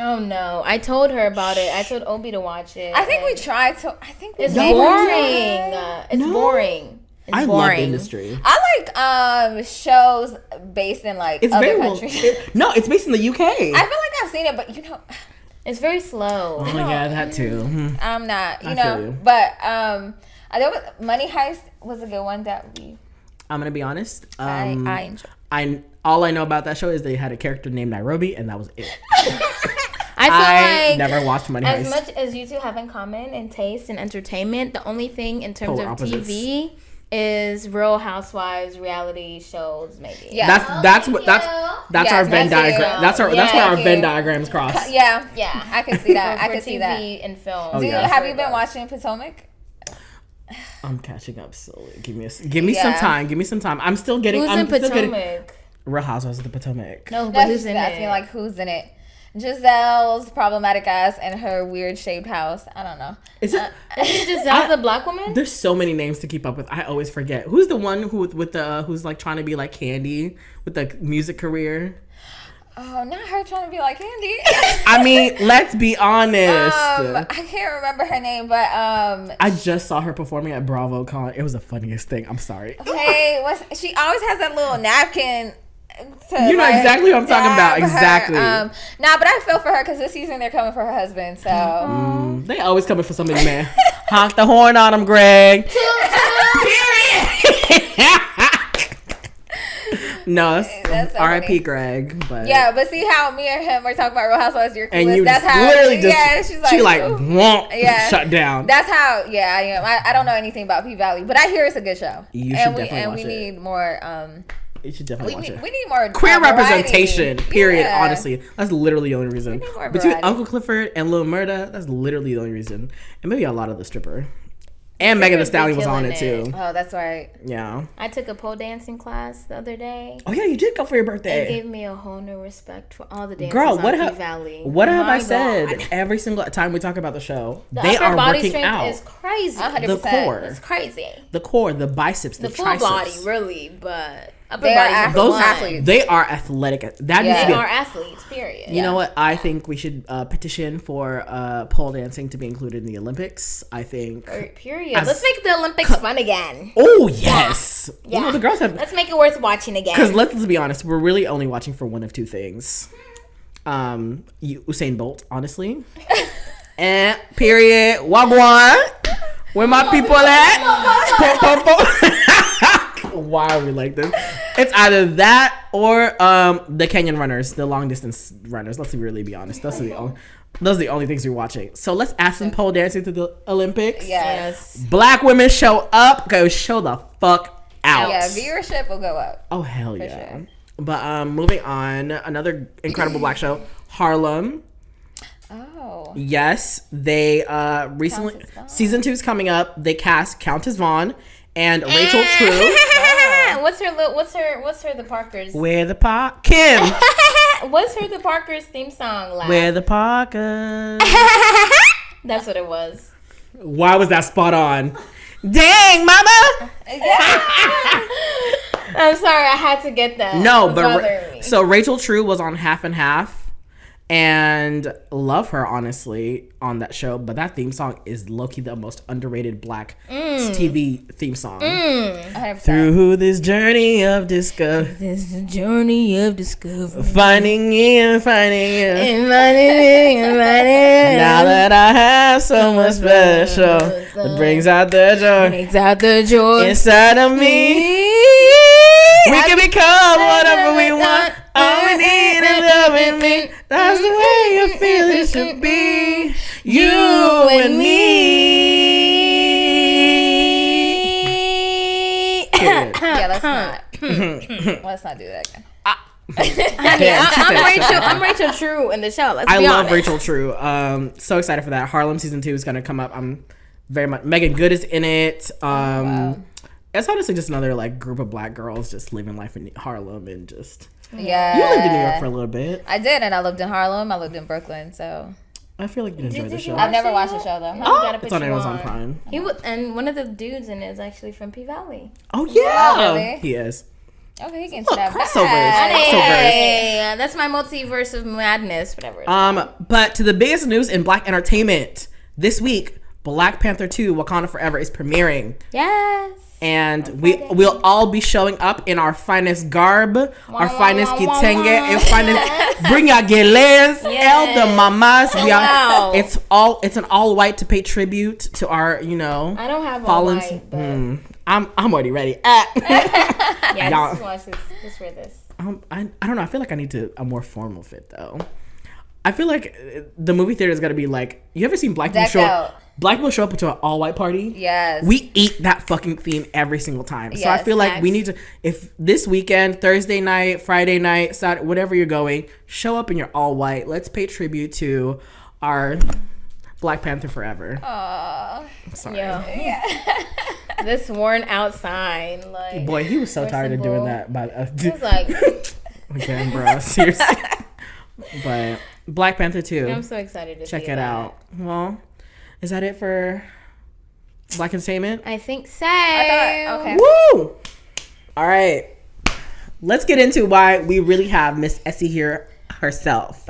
Oh no! I told her about it. I told Obi to watch it. I think we tried to. I think it's boring. It's boring. I love Industry. I like shows based in like other countries. No, it's based in the UK. I feel like I've seen it, but it's very slow. Oh yeah, that too. I'm not, you. But there was Money Heist was a good one that we. I'm gonna be honest. I enjoyed. All I know about that show is they had a character named Nairobi, and that was it. I feel like never watched Money Heist. As much as you two have in common in taste and entertainment, the only thing in terms of TV is Real Housewives reality shows, maybe. Yeah, that's our Venn diagram. That's where our Venn diagrams cross. Yeah, I can see that. I can see that. TV and film. Have you been watching Potomac? I'm catching up slowly. Give me some time. Give me some time. I'm still getting. Who's in Potomac? Real Housewives of the Potomac. No, but who's in it? Like who's in it? Giselle's problematic ass and her weird shaped house. I don't know. Is Giselle the black woman? There's so many names to keep up with. I always forget. Who's the one who's like trying to be like Candy with the music career? Oh, not her trying to be like Candy. I mean, let's be honest. I can't remember her name, but I just saw her performing at BravoCon. It was the funniest thing. I'm sorry. Hey, she always has that little napkin. You know exactly what I'm talking about. Exactly. But I feel for her because this season they're coming for her husband. So they always coming for somebody, man. Honk the horn on him, Greg. Period. No, that's R.I.P. Greg. But but see how me and him are talking about Real Housewives. You're clueless. That's how she's like, shut down. That's how I am. I don't know anything about P-Valley, but I hear it's a good show. You should definitely watch it. And we need more. You should definitely watch it. We need more queer representation. Period. Honestly, that's literally the only reason. Between Uncle Clifford and Lil Murda, that's literally the only reason. And maybe a lot of the stripper. And Megan Thee Stallion was on it too. Oh, that's right. Yeah. I took a pole dancing class the other day. Oh yeah, you did go for your birthday. It gave me a whole new respect for all the dancers on P-Valley. What have I said every single time we talk about the show? They are working out. Is crazy. 100%. The core. It's crazy. The core, the biceps, the full triceps. body, really, but those athletes. They are athletic. They are athletes. Period. You know what? I think we should petition for pole dancing to be included in the Olympics. I think. Period. Let's make the Olympics fun again. Oh yes. Yeah. You know, the girls have. Let's make it worth watching again. Because let's be honest, we're really only watching for one of two things. Usain Bolt, honestly. And period. Wagwan. Where my people at? Why are we like this? It's either that or the Kenyan runners, the long distance runners. Let's really be honest. Those are the only things we're watching. So let's add some pole dancing to the Olympics. Yes. Black women show up. Go show the fuck out. Yeah, viewership will go up. Oh hell yeah. Sure. But moving on, another incredible black show, Harlem. Oh. Yes, they recently season 2 is coming up. They cast Countess Vaughn and Rachel True. What's her what's her the Parkers? Where the Kim. What's her the Parkers theme song? Where the Parkers. That's what it was. Why was that spot on? Dang, mama. I'm sorry, I had to get that. No, but so Rachel True was on Half and Half. And love her, honestly, on that show. But that theme song is low-key the most underrated black TV theme song. Through this journey of discovery. Finding you. Now that I have someone special that brings out the joy inside of me. We can become whatever we want. All we need is loving me. That's the way I feel it should be. You and me. Yeah, let's not. Let's not do that again. I'm Rachel True in the show. I love Rachel True. So excited for that. Harlem season 2 is gonna come up. I'm very much. Megan Good is in it. Wow. It's honestly just another like group of black girls just living life in Harlem and just. Yeah. You lived in New York for a little bit. I did, and I lived in Harlem. I lived in Brooklyn, so. I feel like you enjoyed the show. I've never watched the show though. It's on Amazon Prime. And one of the dudes in it is actually from P Valley. Oh yeah, really? He is. Okay, he can snap crossovers. Hey, that's my multiverse of madness, whatever. But to the biggest news in black entertainment this week, Black Panther 2: Wakanda Forever is premiering. Yes. And we'll all be showing up in our finest garb, our finest kitenge, and finest bring your guerrillas, elder mamas. It's an all white to pay tribute to our, I don't have fallen. All white, but... I'm already ready. Yeah, just wear this. I don't know. I feel like I need a more formal fit though. I feel like the movie theater is gonna be like. You ever seen Black people show up to an all white party? Yes. We eat that fucking theme every single time. So I feel like we need to. If this weekend, Thursday night, Friday night, Saturday, whatever you're going, show up in your all white. Let's pay tribute to our Black Panther Forever. Aww. Sorry. Yeah. This worn out sign, like. Boy, he was so tired of doing that. He was like. Okay, bro. Seriously. But Black Panther 2. I'm so excited to check see it that. out. Well, is that it for Black Entertainment? I think so. Okay. Woo! All right. Let's get into why we really have Miss Essie here herself.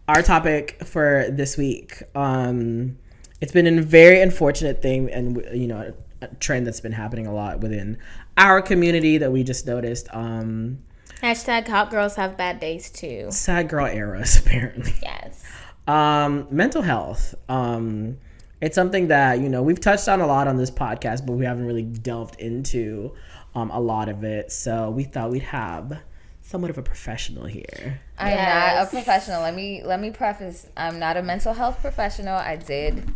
Our topic for this week. It's been a very unfortunate thing, and a trend that's been happening a lot within our community that we just noticed. Hashtag hot girls have bad days too. Sad girl eras, apparently. Yes. Mental health. It's something that, we've touched on a lot on this podcast, but we haven't really delved into a lot of it. So we thought we'd have somewhat of a professional here. I'm not a professional. Let me preface. I'm not a mental health professional. I did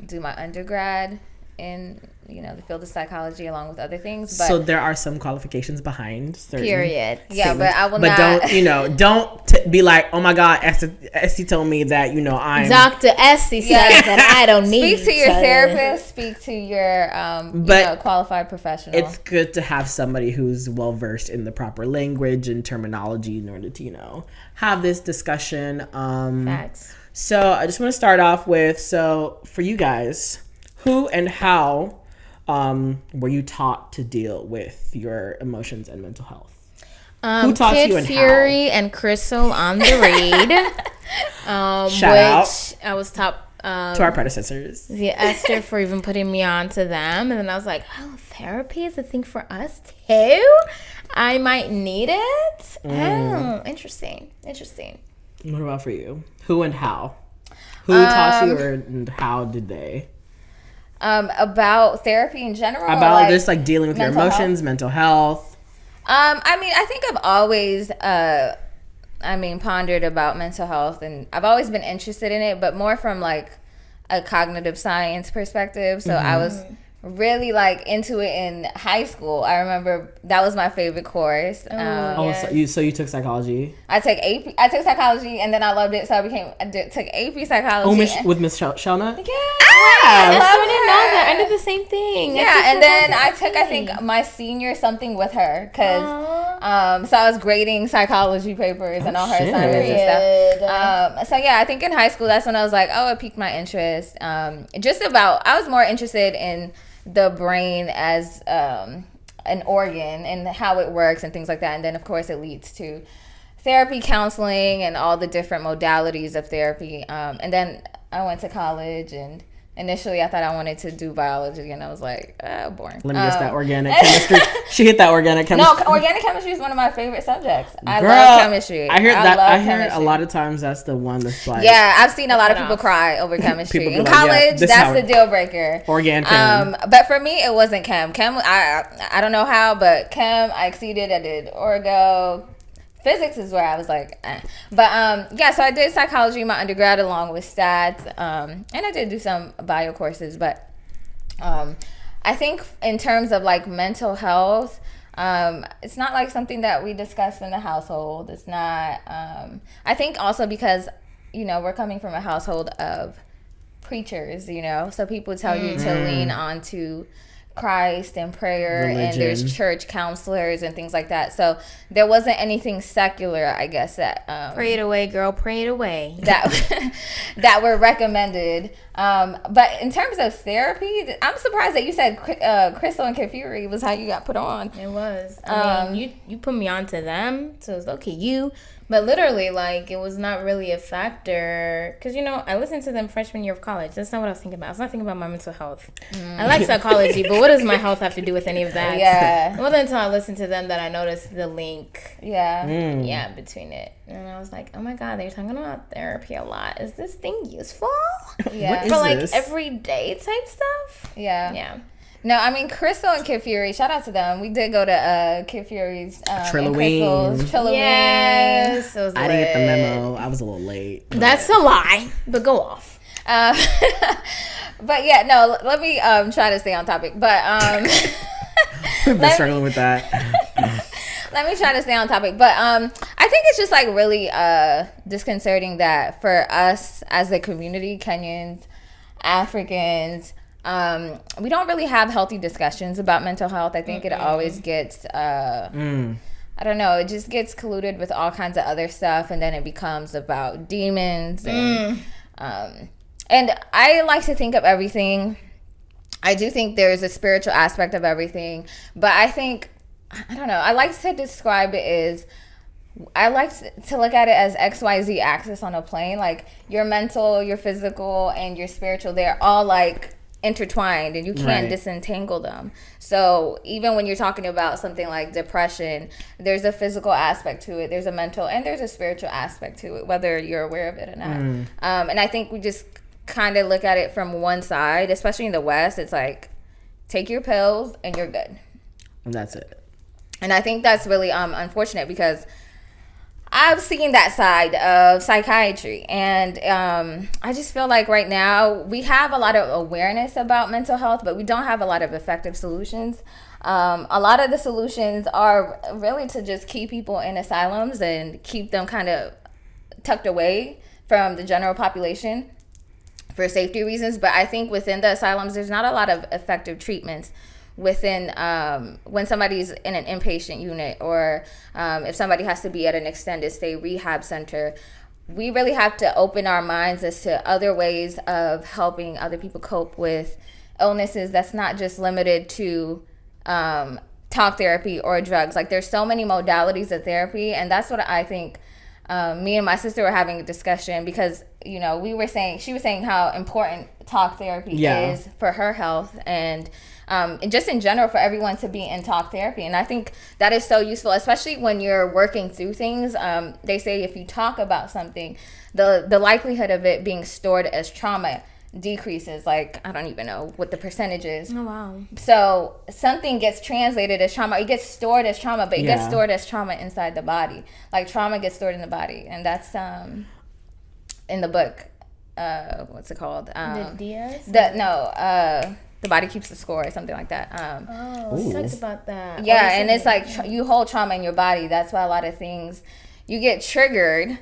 do my undergrad in the field of psychology along with other things, but so there are some qualifications behind certain period. Yeah, but I will but not. don't be like, oh my God, Essie told me that I'm Dr. Essie says that I don't need. Speak to your therapist. Speak to your qualified professional. It's good to have somebody who's well versed in the proper language and terminology in order to have this discussion. Facts. So I just want to start off with, for you guys, who and how were you taught to deal with your emotions and mental health? Who taught Kid you and Fury how? And Crystal on the raid. Shout out. I was taught to our predecessors. Yeah, Esther for even putting me on to them. And then I was like, oh, therapy is a thing for us too? I might need it? Oh, interesting. What about for you? Who and how? Who taught you and how did they? About therapy in general? About just dealing with your emotions, mental health. I think I've always, pondered about mental health, and I've always been interested in it, but more from a cognitive science perspective. So I was really like into it in high school. I remember that was my favorite course. Yes. So you took psychology? I took psychology, and then I loved it, so I took AP psychology. With Miss Shelna? Yeah. I didn't know that. I did the same thing. Yeah, and then I took, I think, my senior something with her, because so I was grading psychology papers and all her assignments and stuff. So yeah, I think in high school, that's when I was like, it piqued my interest. I was more interested in the brain as an organ and how it works and things like that. And then, of course, it leads to therapy, counseling, and all the different modalities of therapy. And then I went to college, and initially I thought I wanted to do biology, and I was like, boring. Let me guess, that organic chemistry. She hit that organic chemistry. No, organic chemistry is one of my favorite subjects. I love chemistry. I hear a lot of times that's the one that's like. Yeah, I've seen a lot of people cry over chemistry. In college, that's the deal breaker. Organic chem. But for me, it wasn't chem. I don't know how, but chem, I exceeded. I did orgo. Physics is where I was like, But so I did psychology in my undergrad along with stats, and I did do some bio courses. But I think in terms of like mental health, it's not like something that we discuss in the household. It's not. I think also because we're coming from a household of preachers, so people tell you to lean onto Christ and prayer, religion. And there's church counselors and things like that. So there wasn't anything secular, I guess, that pray it away, girl, pray it away. That were recommended. But in terms of therapy, I'm surprised that you said Crystal and Kid Fury was how you got put on. It was. I mean, you put me on to them, so it's okay, you. But literally, like, it was not really a factor. Because, I listened to them freshman year of college. That's not what I was thinking about. I was not thinking about my mental health. I like psychology, but what does my health have to do with any of that? Yeah. It wasn't until I listened to them that I noticed the link. Yeah. Yeah, between it. And I was like, oh my God, they're talking about therapy a lot. Is this thing useful? Yeah. For, like, everyday type stuff? Yeah. Yeah. No, I mean, Crystal and Kid Fury, shout out to them. We did go to Kid Fury's Trilloween. Yes. I didn't get the memo. I was a little late. That's a lie, but go off. But yeah, no, let me try to stay on topic. But we've been struggling with that. Let me try to stay on topic. But I think it's just like really disconcerting that for us as a community, Kenyans, Africans, we don't really have healthy discussions about mental health. I think it always gets I don't know, it just gets colluded with all kinds of other stuff, and then it becomes about demons and I like to think of everything. I do think there's a spiritual aspect of everything, but I think, I don't know, I like to describe it as, I like to look at it as XYZ axis on a plane. Like your mental, your physical, and your spiritual, they're all like intertwined, and you can't disentangle them. So even when you're talking about something like depression, there's a physical aspect to it, there's a mental, and there's a spiritual aspect to it, whether you're aware of it or not. And I think we just kind of look at it from one side, especially in the West. It's like, take your pills and you're good, and that's it. And I think that's really unfortunate, because I've seen that side of psychiatry, and I just feel like right now we have a lot of awareness about mental health, but we don't have a lot of effective solutions. A lot of the solutions are really to just keep people in asylums and keep them kind of tucked away from the general population for safety reasons. But I think within the asylums, there's not a lot of effective treatments within when somebody's in an inpatient unit, or if somebody has to be at an extended stay rehab center. We really have to open our minds as to other ways of helping other people cope with illnesses that's not just limited to talk therapy or drugs. Like, there's so many modalities of therapy, and that's what I think. Me and my sister were having a discussion, because she was saying how important talk therapy is for her health, and just in general for everyone to be in talk therapy. And I think that is so useful, especially when you're working through things. They say if you talk about something, the likelihood of it being stored as trauma decreases. Like, I don't even know what the percentage is. Oh, wow. So something gets translated as trauma. It gets stored as trauma, but it gets stored as trauma inside the body. Like, trauma gets stored in the body. And that's in the book. What's it called? The Diaz? the body keeps the score or something like that. We talked about that. Yeah, and it's like you hold trauma in your body. That's why a lot of things you get triggered.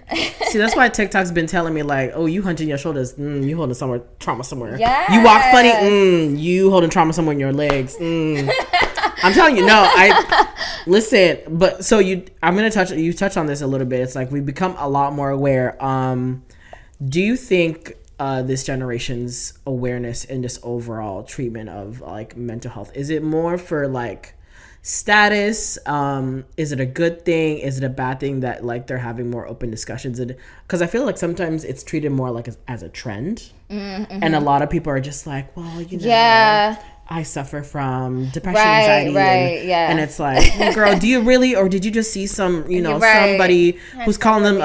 See, that's why TikTok's been telling me like, oh, you hunching your shoulders, you holding trauma somewhere. Yeah. You walk funny, you holding trauma somewhere in your legs. I'm telling you, no, listen, but so you touch on this a little bit. It's like we become a lot more aware. Do you think this generation's awareness in this overall treatment of like mental health, is it more for like status? Is it a good thing? Is it a bad thing that like they're having more open discussions? Because I feel like sometimes it's treated more like as a trend, and a lot of people are just like, well, you know, I suffer from depression, anxiety, and it's like, well, girl, do you really, or did you just see some, somebody who's calling them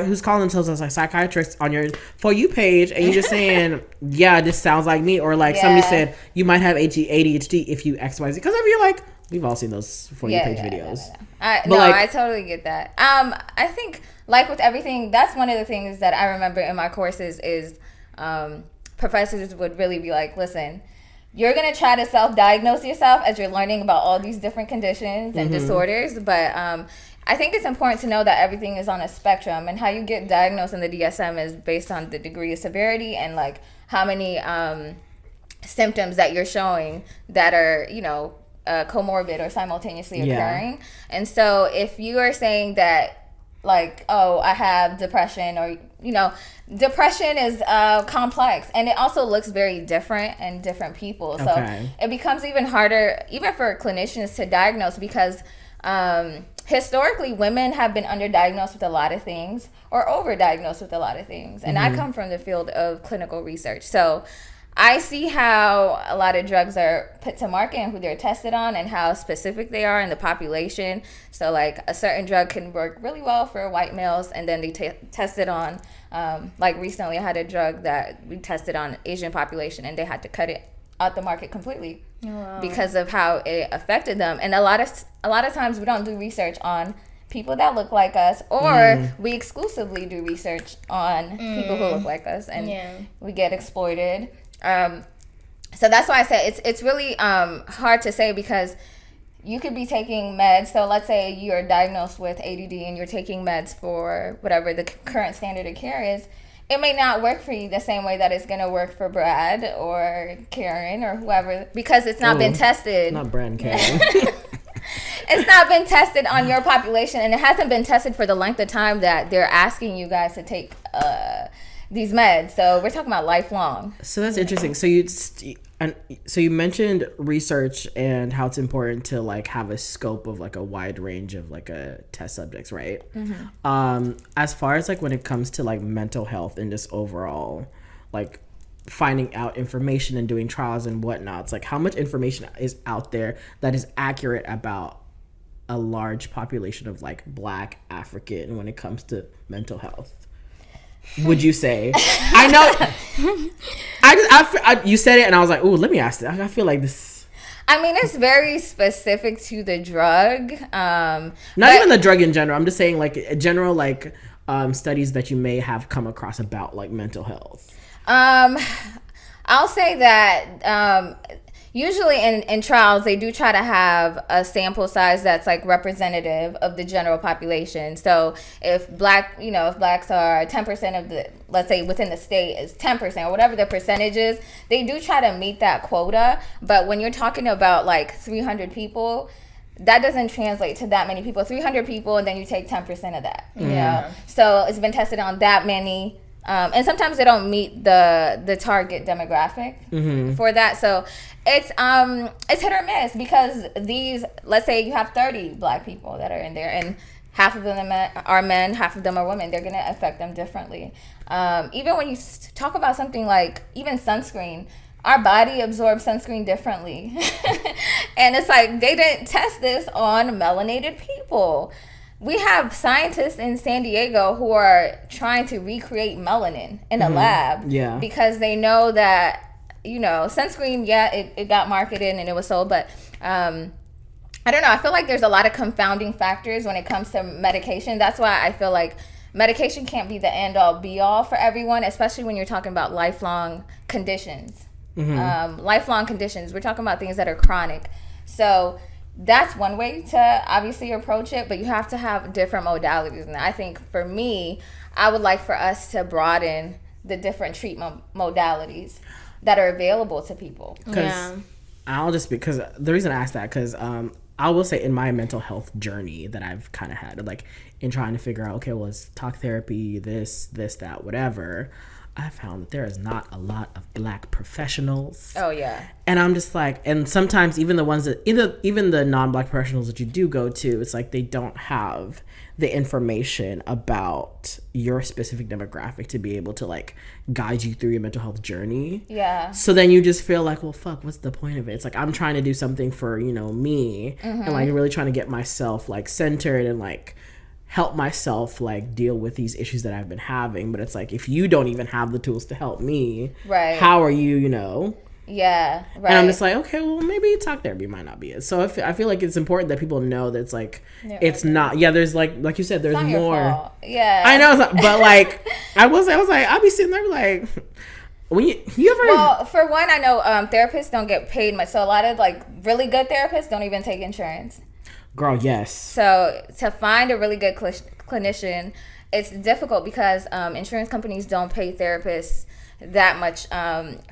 who's calling themselves a psychiatrist on your For You page, and you're just saying, yeah, this sounds like me, or like somebody said you might have ADHD if you XYZ, because I feel like we've all seen those For You page videos. I totally get that. I think like with everything, that's one of the things that I remember in my courses is professors would really be like, listen, you're going to try to self-diagnose yourself as you're learning about all these different conditions and disorders. But I think it's important to know that everything is on a spectrum, and how you get diagnosed in the DSM is based on the degree of severity and like how many symptoms that you're showing that are, comorbid or simultaneously occurring. And so if you are saying that like, oh, I have depression, or, depression is complex, and it also looks very different in different people. So it becomes even harder, even for clinicians, to diagnose, because historically women have been underdiagnosed with a lot of things or overdiagnosed with a lot of things. And I come from the field of clinical research. So I see how a lot of drugs are put to market and who they're tested on and how specific they are in the population. So like a certain drug can work really well for white males, and then they test it on, like recently I had a drug that we tested on Asian population, and they had to cut it out the market completely because of how it affected them. And a lot of times we don't do research on people that look like us, or we exclusively do research on people who look like us, and we get exploited. So that's why I said it's really hard to say, because you could be taking meds. So let's say you're diagnosed with ADD and you're taking meds for whatever the current standard of care is. It may not work for you the same way that it's going to work for Brad or Karen or whoever, because it's not been tested. Not Brad and Karen. It's not been tested on your population, and it hasn't been tested for the length of time that they're asking you guys to take these meds. So we're talking about lifelong. So that's interesting. So you mentioned research and how it's important to like have a scope of like a wide range of like a test subjects, right? As far as like when it comes to like mental health and just overall like finding out information and doing trials and whatnot, it's like how much information is out there that is accurate about a large population of like Black African when it comes to mental health? Would you say? I know. You said it, and I was like, "Oh, let me ask that." I feel like this. I mean, it's very specific to the drug. Not even the drug in general. I'm just saying, like, general, like, studies that you may have come across about like mental health. I'll say that usually in trials, they do try to have a sample size that's like representative of the general population. So if blacks are 10% of the, let's say within the state is 10% or whatever the percentage is, they do try to meet that quota. But when you're talking about like 300 people, that doesn't translate to that many people. 300 people, and then you take 10% of that, you know? So it's been tested on that many. And sometimes they don't meet the target demographic for that. So it's hit or miss, because these, let's say you have 30 Black people that are in there, and half of them are men, half of them are women. They're going to affect them differently. Even when you talk about something like even sunscreen, our body absorbs sunscreen differently. And it's like they didn't test this on melanated people. We have scientists in San Diego who are trying to recreate melanin in a lab, because they know that, sunscreen, it got marketed and it was sold, but I don't know. I feel like there's a lot of confounding factors when it comes to medication. That's why I feel like medication can't be the end all be all for everyone, especially when you're talking about lifelong conditions. lifelong conditions. We're talking about things that are chronic. So that's one way to obviously approach it, but you have to have different modalities. And I think for me, I would like for us to broaden the different treatment modalities that are available to people. Because the reason I asked that, because I will say in my mental health journey that I've kind of had, like in trying to figure out, okay, well, it's talk therapy, this, that, whatever, I found that there is not a lot of Black professionals. Oh, yeah. And I'm just like, and sometimes even the ones that, even the non-Black professionals that you do go to, it's like they don't have the information about your specific demographic to be able to like guide you through your mental health journey. Yeah. So then you just feel like, well, fuck, what's the point of it? It's like I'm trying to do something for, me, and like really trying to get myself like centered and like help myself like deal with these issues that I've been having. But it's like, if you don't even have the tools to help me, right, how are you, Yeah, right. And I'm just like, okay, well, maybe talk therapy might not be it. So I feel like it's important that people know that it's like, it's not, there's like you said, there's more. Yeah. I know, but like, I was like, I'll be sitting there like, when you ever. Well, for one, I know therapists don't get paid much. So a lot of like really good therapists don't even take insurance. Girl, yes. So to find a really good clinician, it's difficult because insurance companies don't pay therapists that much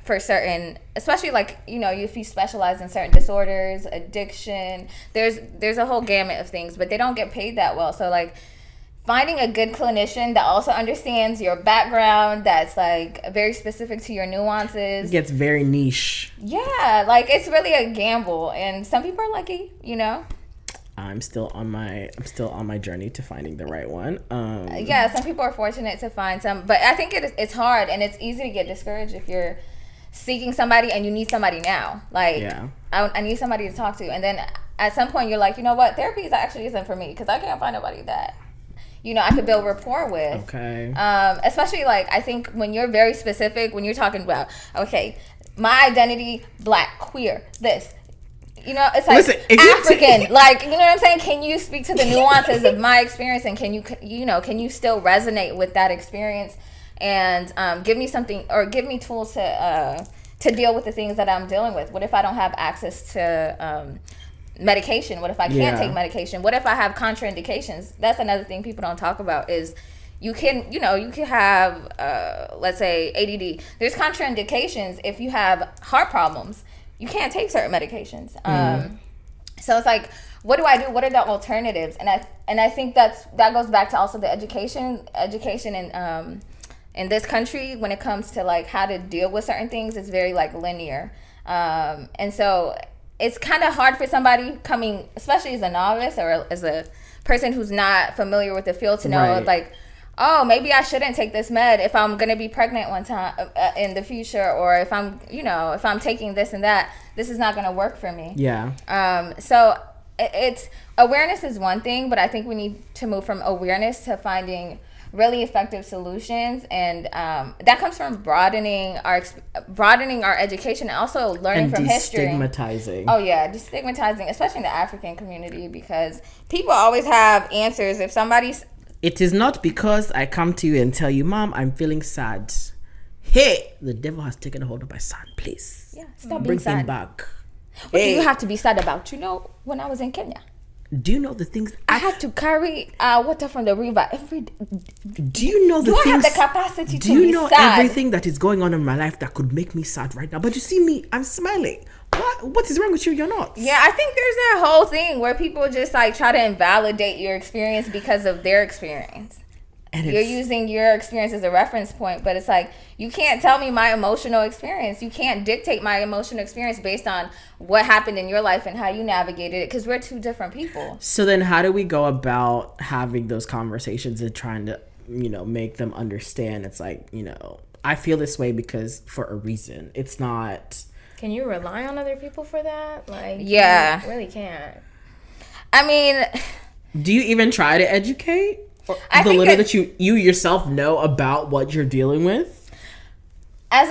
for certain, especially like if you specialize in certain disorders, addiction, there's a whole gamut of things, but they don't get paid that well. So like finding a good clinician that also understands your background, that's like very specific to your nuances, it gets very niche. Yeah, like it's really a gamble, and some people are lucky, I'm still on my journey to finding the right one. Some people are fortunate to find some, but I think it's hard, and it's easy to get discouraged if you're seeking somebody and you need somebody now. Like, I need somebody to talk to, and then at some point you're like, you know what, therapy actually isn't for me because I can't find nobody that I could build rapport with. Okay. Especially like I think when you're very specific, when you're talking about, okay, my identity, Black, queer, this. It's like, listen, African, like, you know what I'm saying? Can you speak to the nuances of my experience, and can you still resonate with that experience, and give me something, or give me tools to deal with the things that I'm dealing with? What if I don't have access to medication? What if I can't take medication? What if I have contraindications? That's another thing people don't talk about is you can have, let's say, ADD. There's contraindications if you have heart problems. You can't take certain medications. So it's like, what do I do? What are the alternatives? And I think that goes back to also the education in this country when it comes to like how to deal with certain things. It's very like linear. And so it's kind of hard for somebody coming, especially as a novice or as a person who's not familiar with the field, to know like, oh, maybe I shouldn't take this med if I'm going to be pregnant one time in the future, or if I'm taking this and that, this is not going to work for me. Yeah. So it's awareness is one thing, but I think we need to move from awareness to finding really effective solutions, and that comes from broadening our education, and also learning from history. Destigmatizing. Oh yeah, destigmatizing, especially in the African community, because people always have answers. If somebody's It is not because I come to you and tell you, Mom, I'm feeling sad. Hey, the devil has taken a hold of my son. Please. Yeah, stop being sad. Bring him back. What do you have to be sad about? When I was in Kenya, do you know the things I had to carry water from the river every day? Do you know the things? Do I have the capacity to be sad? Do you know everything that is going on in my life that could make me sad right now? But you see me, I'm smiling. What is wrong with you? You're not. Yeah, I think there's that whole thing where people just like try to invalidate your experience because of their experience. And you're using your experience as a reference point, but it's like, you can't tell me my emotional experience. You can't dictate my emotional experience based on what happened in your life and how you navigated it, because we're two different people. So then how do we go about having those conversations and trying to, make them understand? It's like, I feel this way because for a reason. It's not... Can you rely on other people for that? Like, yeah. You really can't. I mean... Do you even try to educate? The little that you yourself know about what you're dealing with? As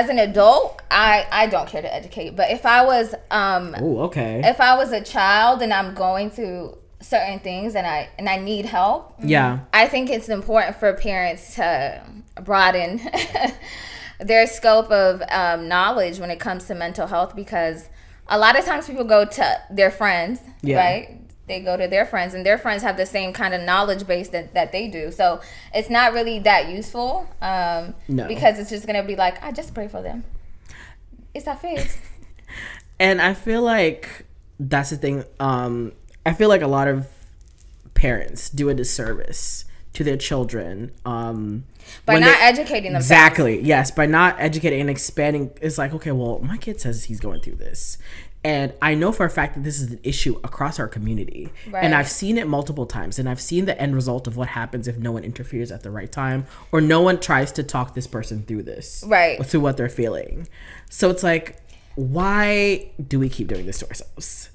an adult, I don't care to educate. But if I was if I was a child and I'm going through certain things and I need help, yeah, I think it's important for parents to broaden their scope of knowledge when it comes to mental health, because a lot of times people go to their friends, right? They go to their friends, and their friends have the same kind of knowledge base that they do. So it's not really that useful, because it's just going to be like, I just pray for them. It's that fixed. And I feel like that's the thing. I feel like a lot of parents do a disservice to their children by not educating them. Exactly. Yes, by not educating and expanding. It's like, okay, well, my kid says he's going through this, and I know for a fact that this is an issue across our community, and I've seen it multiple times, and I've seen the end result of what happens if no one interferes at the right time, or no one tries to talk this person through this, through what they're feeling. So it's like, why do we keep doing this to ourselves?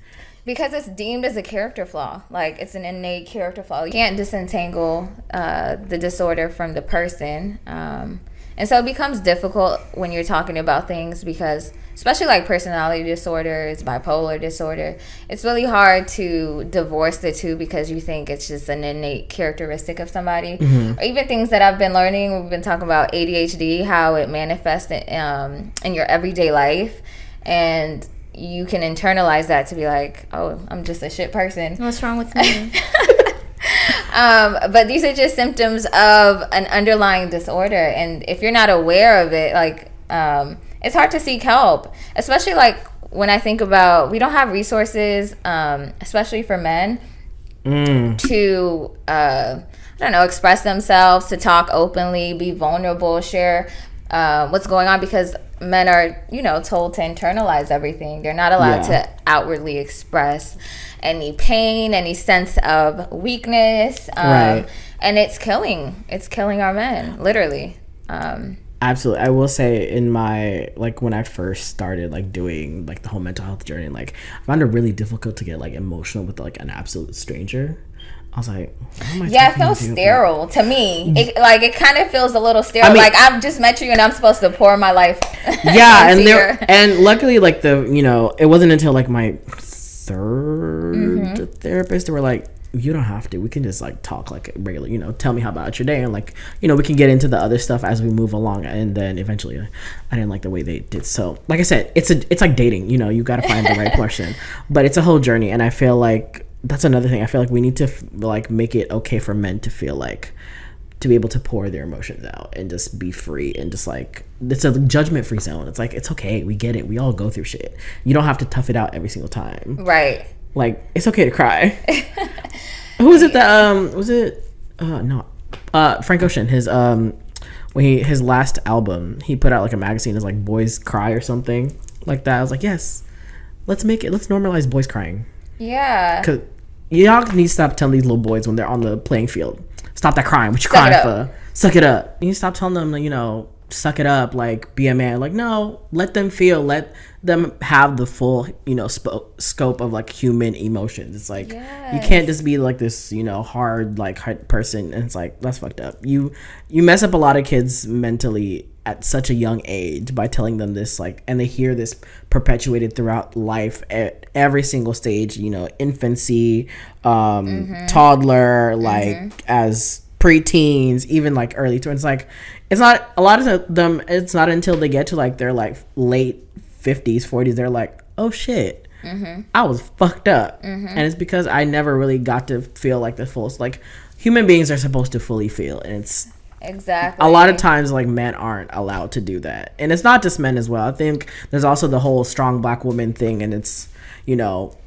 Because it's deemed as a character flaw. Like, it's an innate character flaw. You can't disentangle the disorder from the person. And so it becomes difficult when you're talking about things, because especially like personality disorders, bipolar disorder, it's really hard to divorce the two, because you think it's just an innate characteristic of somebody. Or even things that I've been learning, we've been talking about ADHD, how it manifests in your everyday life. And you can internalize that to be like, oh, I'm just a shit person. What's wrong with me? But these are just symptoms of an underlying disorder. And if you're not aware of it, like, it's hard to seek help. Especially like when I think about, we don't have resources, especially for men, to, I don't know, express themselves, to talk openly, be vulnerable, share what's going on, because men are, told to internalize everything. They're not allowed to outwardly express any pain, any sense of weakness, and it's killing our men, literally. Absolutely. I will say, in my, like, when I first started like doing like the whole mental health journey, like, I found it really difficult to get like emotional with like an absolute stranger. I was like, it feels sterile to me. It kind of feels a little sterile. I mean, like, I've just met you and I'm supposed to pour my life. Yeah, and luckily, like, it wasn't until like my third therapist that were like, you don't have to. We can just like talk like regular. Tell me how about your day, and like, we can get into the other stuff as we move along. And then eventually, I didn't like the way they did. So, like I said, it's like dating. You got to find the right person, but it's a whole journey. And I feel like that's another thing. I feel like we need to like make it okay for men to feel like, to be able to pour their emotions out and just be free, and just like, it's a judgment free zone. It's like, it's okay. We get it. We all go through shit. You don't have to tough it out every single time. Right. Like, it's okay to cry. Who was it that was it Frank Ocean, his his last album, he put out like a magazine as like Boys Cry or something like that. I was like, yes, let's normalize boys crying. Yeah. Cause y'all need to stop telling these little boys when they're on the playing field, stop that crying. What you crying for? Suck it up. You need to stop telling them, suck it up, like, be a man. Like, no, let them feel, let them have the full, scope of like human emotions. It's like, you can't just be like this, hard person. And it's like, that's fucked up. You mess up a lot of kids mentally at such a young age by telling them this, like, and they hear this perpetuated throughout life at every single stage, infancy, toddler, like, as preteens, even like early 20s. Like, it's not, a lot of them, it's not until they get to like their like late 50s, 40s, they're like, oh shit, I was fucked up. And it's because I never really got to feel like the fullest, like, human beings are supposed to fully feel, and it's exactly, a lot of times like men aren't allowed to do that. And it's not just men as well. I think there's also the whole strong black woman thing, and it's,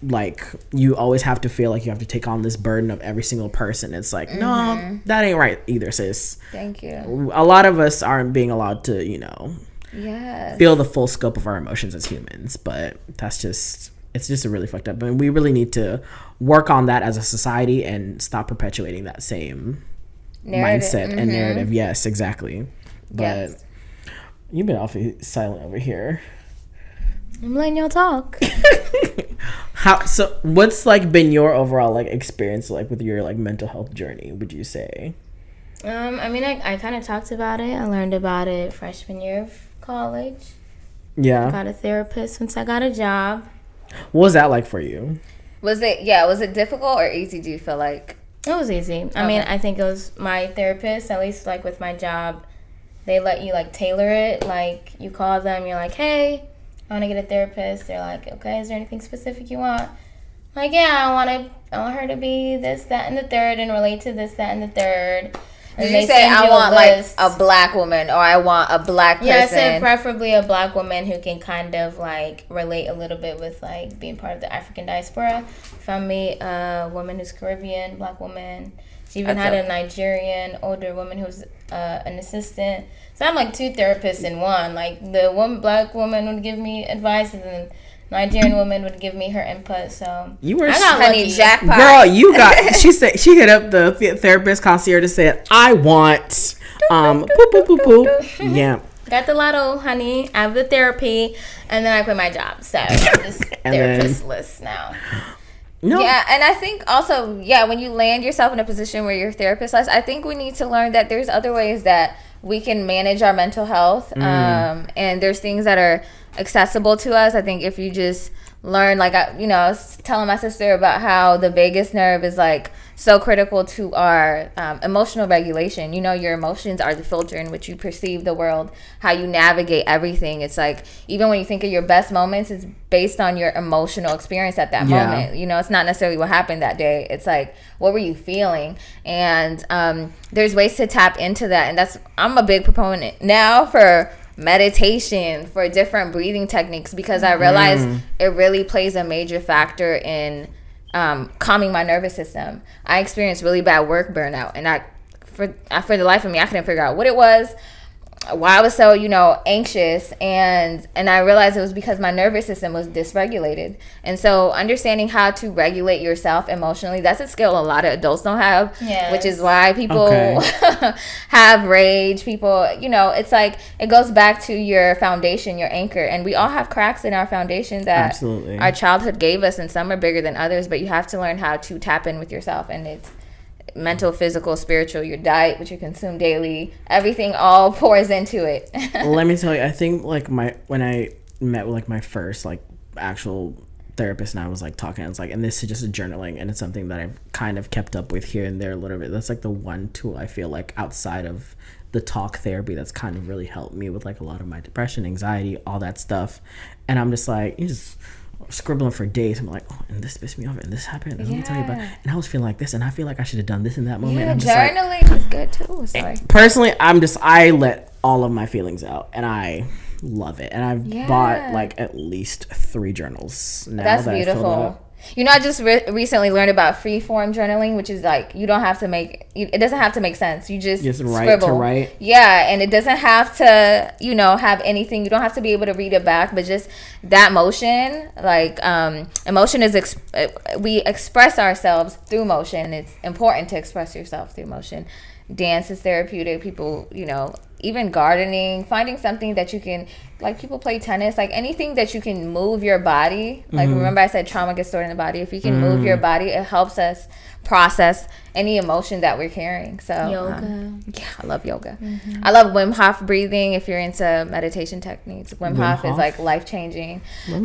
like, you always have to feel like you have to take on this burden of every single person. It's like, no, that ain't right either, sis. Thank you. A lot of us aren't being allowed to, feel the full scope of our emotions as humans. But it's just a really fucked up. And we really need to work on that as a society and stop perpetuating that same mindset and narrative. Yes, exactly. But you've been awfully silent over here. I'm letting y'all talk. So what's like been your overall like experience like with your like mental health journey, would you say? I mean, I kind of talked about it. I learned about it freshman year of college. Yeah. I got a therapist once I got a job. What was that like for you? Was it difficult or easy, do you feel like? It was easy. I mean, I think it was my therapist, at least like with my job, they let you like tailor it. Like you call them, you're like, hey, I want to get a therapist. They're like, okay, is there anything specific you want? Like, yeah, I want her to be this, that, and the third, and relate to this, that, and the third. Did you say I want like a black woman, or I want a black person? Yeah, I said preferably a black woman who can kind of like relate a little bit with like being part of the African diaspora. Found me a woman who's Caribbean, black woman. She even had a Nigerian older woman who's an assistant. So I'm like 2 therapists in one. Like the one black woman would give me advice, and then Nigerian woman would give me her input. So you were, I got lucky. Jackpot. Girl, you got. She said she hit up the therapist concierge and said, "I want boop boop boop boop." Yeah. Got the lotto, honey. I have the therapy, and then I quit my job. So I'm just therapist-less now. No. Yeah, and I think also, when you land yourself in a position where you're therapist-less, I think we need to learn that there's other ways that we can manage our mental health, and there's things that are accessible to us. I think if you just learn, like, I was telling my sister about how the vagus nerve is like so critical to our emotional regulation. Your emotions are the filter in which you perceive the world, how you navigate everything. It's like, even when you think of your best moments, it's based on your emotional experience at that moment. It's not necessarily what happened that day. It's like, what were you feeling? And there's ways to tap into that. And I'm a big proponent now for meditation, for different breathing techniques, because I realize it really plays a major factor in calming my nervous system. I experienced really bad work burnout, and for the life of me, I couldn't figure out what it was, why I was so anxious, and I realized it was because my nervous system was dysregulated. And so understanding how to regulate yourself emotionally, that's a skill a lot of adults don't have. Which is why people have rage. People, it's like, it goes back to your foundation, your anchor, and we all have cracks in our foundation that our childhood gave us, and some are bigger than others, but you have to learn how to tap in with yourself. And it's mental, physical, spiritual, your diet, what you consume daily, everything all pours into it. Let me tell you, I think like when I met with like my first like actual therapist, and I was like talking, I was like, and this is just journaling, and it's something that I've kind of kept up with here and there a little bit. That's like the one tool I feel like outside of the talk therapy that's kind of really helped me with like a lot of my depression, anxiety, all that stuff. And I'm just like, you just scribbling for days. I'm like, oh, and this pissed me off, and this happened, and let me tell you about it. And I was feeling like this, and I feel like I should have done this in that moment. Yeah, I'm just journaling is good too. Sorry. Personally, I let all of my feelings out, and I love it. And I've bought like at least 3 journals now. That's beautiful. I just recently learned about freeform journaling, which is like, you don't have to it doesn't have to make sense. You just scribble. Write. Yeah, and it doesn't have to, have anything. You don't have to be able to read it back, but just that motion, like, emotion is, we express ourselves through motion. It's important to express yourself through motion. Dance is therapeutic. People, even gardening, finding something that you can, like, people play tennis, like anything that you can move your body. Like, remember I said trauma gets stored in the body. If you can move your body, it helps us process any emotion that we're carrying. So yoga. I love yoga. I love Wim Hof breathing. If you're into meditation techniques, Wim Hof is like life-changing.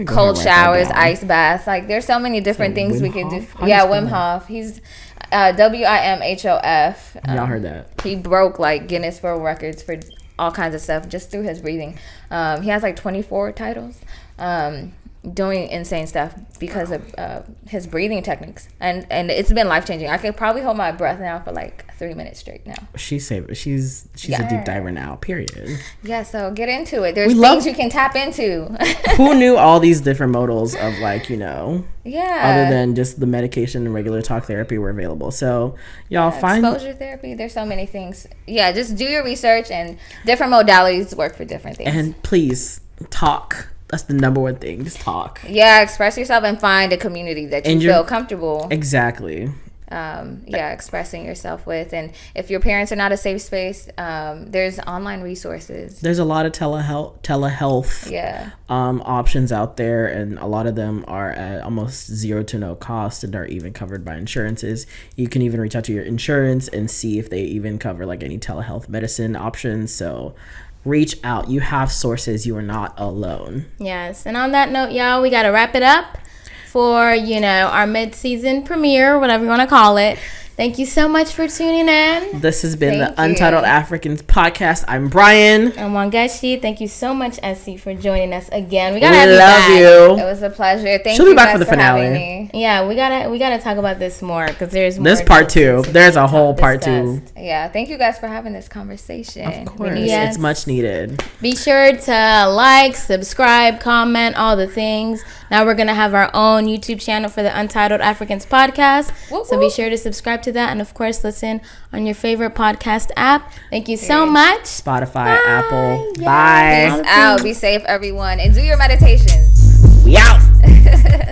Cold showers, ice baths, like there's so many different things we can do. Wim Hof. He's WIMHOF. Y'all heard that. He broke like Guinness World Records for all kinds of stuff just through his breathing. He has like 24 titles, doing insane stuff because of his breathing techniques, and it's been life-changing. I could probably hold my breath now for like 3 minutes straight now. She's a deep diver now, period. Yeah, so get into it. There's things you can tap into. Who knew all these different modals of like, other than just the medication and regular talk therapy were available. So y'all find exposure therapy. There's so many things. Yeah, just do your research, and different modalities work for different things. And please talk. That's the number one thing. Just talk. Yeah, express yourself and find a community that you feel comfortable. Exactly. Expressing yourself with. And if your parents are not a safe space, there's online resources. There's a lot of telehealth options out there, and a lot of them are at almost zero to no cost and are even covered by insurances. You can even reach out to your insurance and see if they even cover like any telehealth medicine options. So reach out. You have sources. You are not alone. Yes. And on that note, y'all, we got to wrap it up for, our mid-season premiere, whatever you want to call it. Thank you so much for tuning in. This has been the Untitled Africans podcast. I'm Brian. I'm Wangeshi. Thank you so much, Essie, for joining us again. We gotta have you back. It was a pleasure. She'll be back for the finale. Yeah, we gotta talk about this more because there's more. There's part 2. There's a whole part 2. Yeah, thank you guys for having this conversation. Of course, it's much needed. Be sure to like, subscribe, comment, all the things. Now we're gonna have our own YouTube channel for the Untitled Africans podcast. So be sure to subscribe to that, and of course listen on your favorite podcast app. Thank you so much. Spotify, Apple. Bye. Peace out. Be safe, everyone, and do your meditations. We out.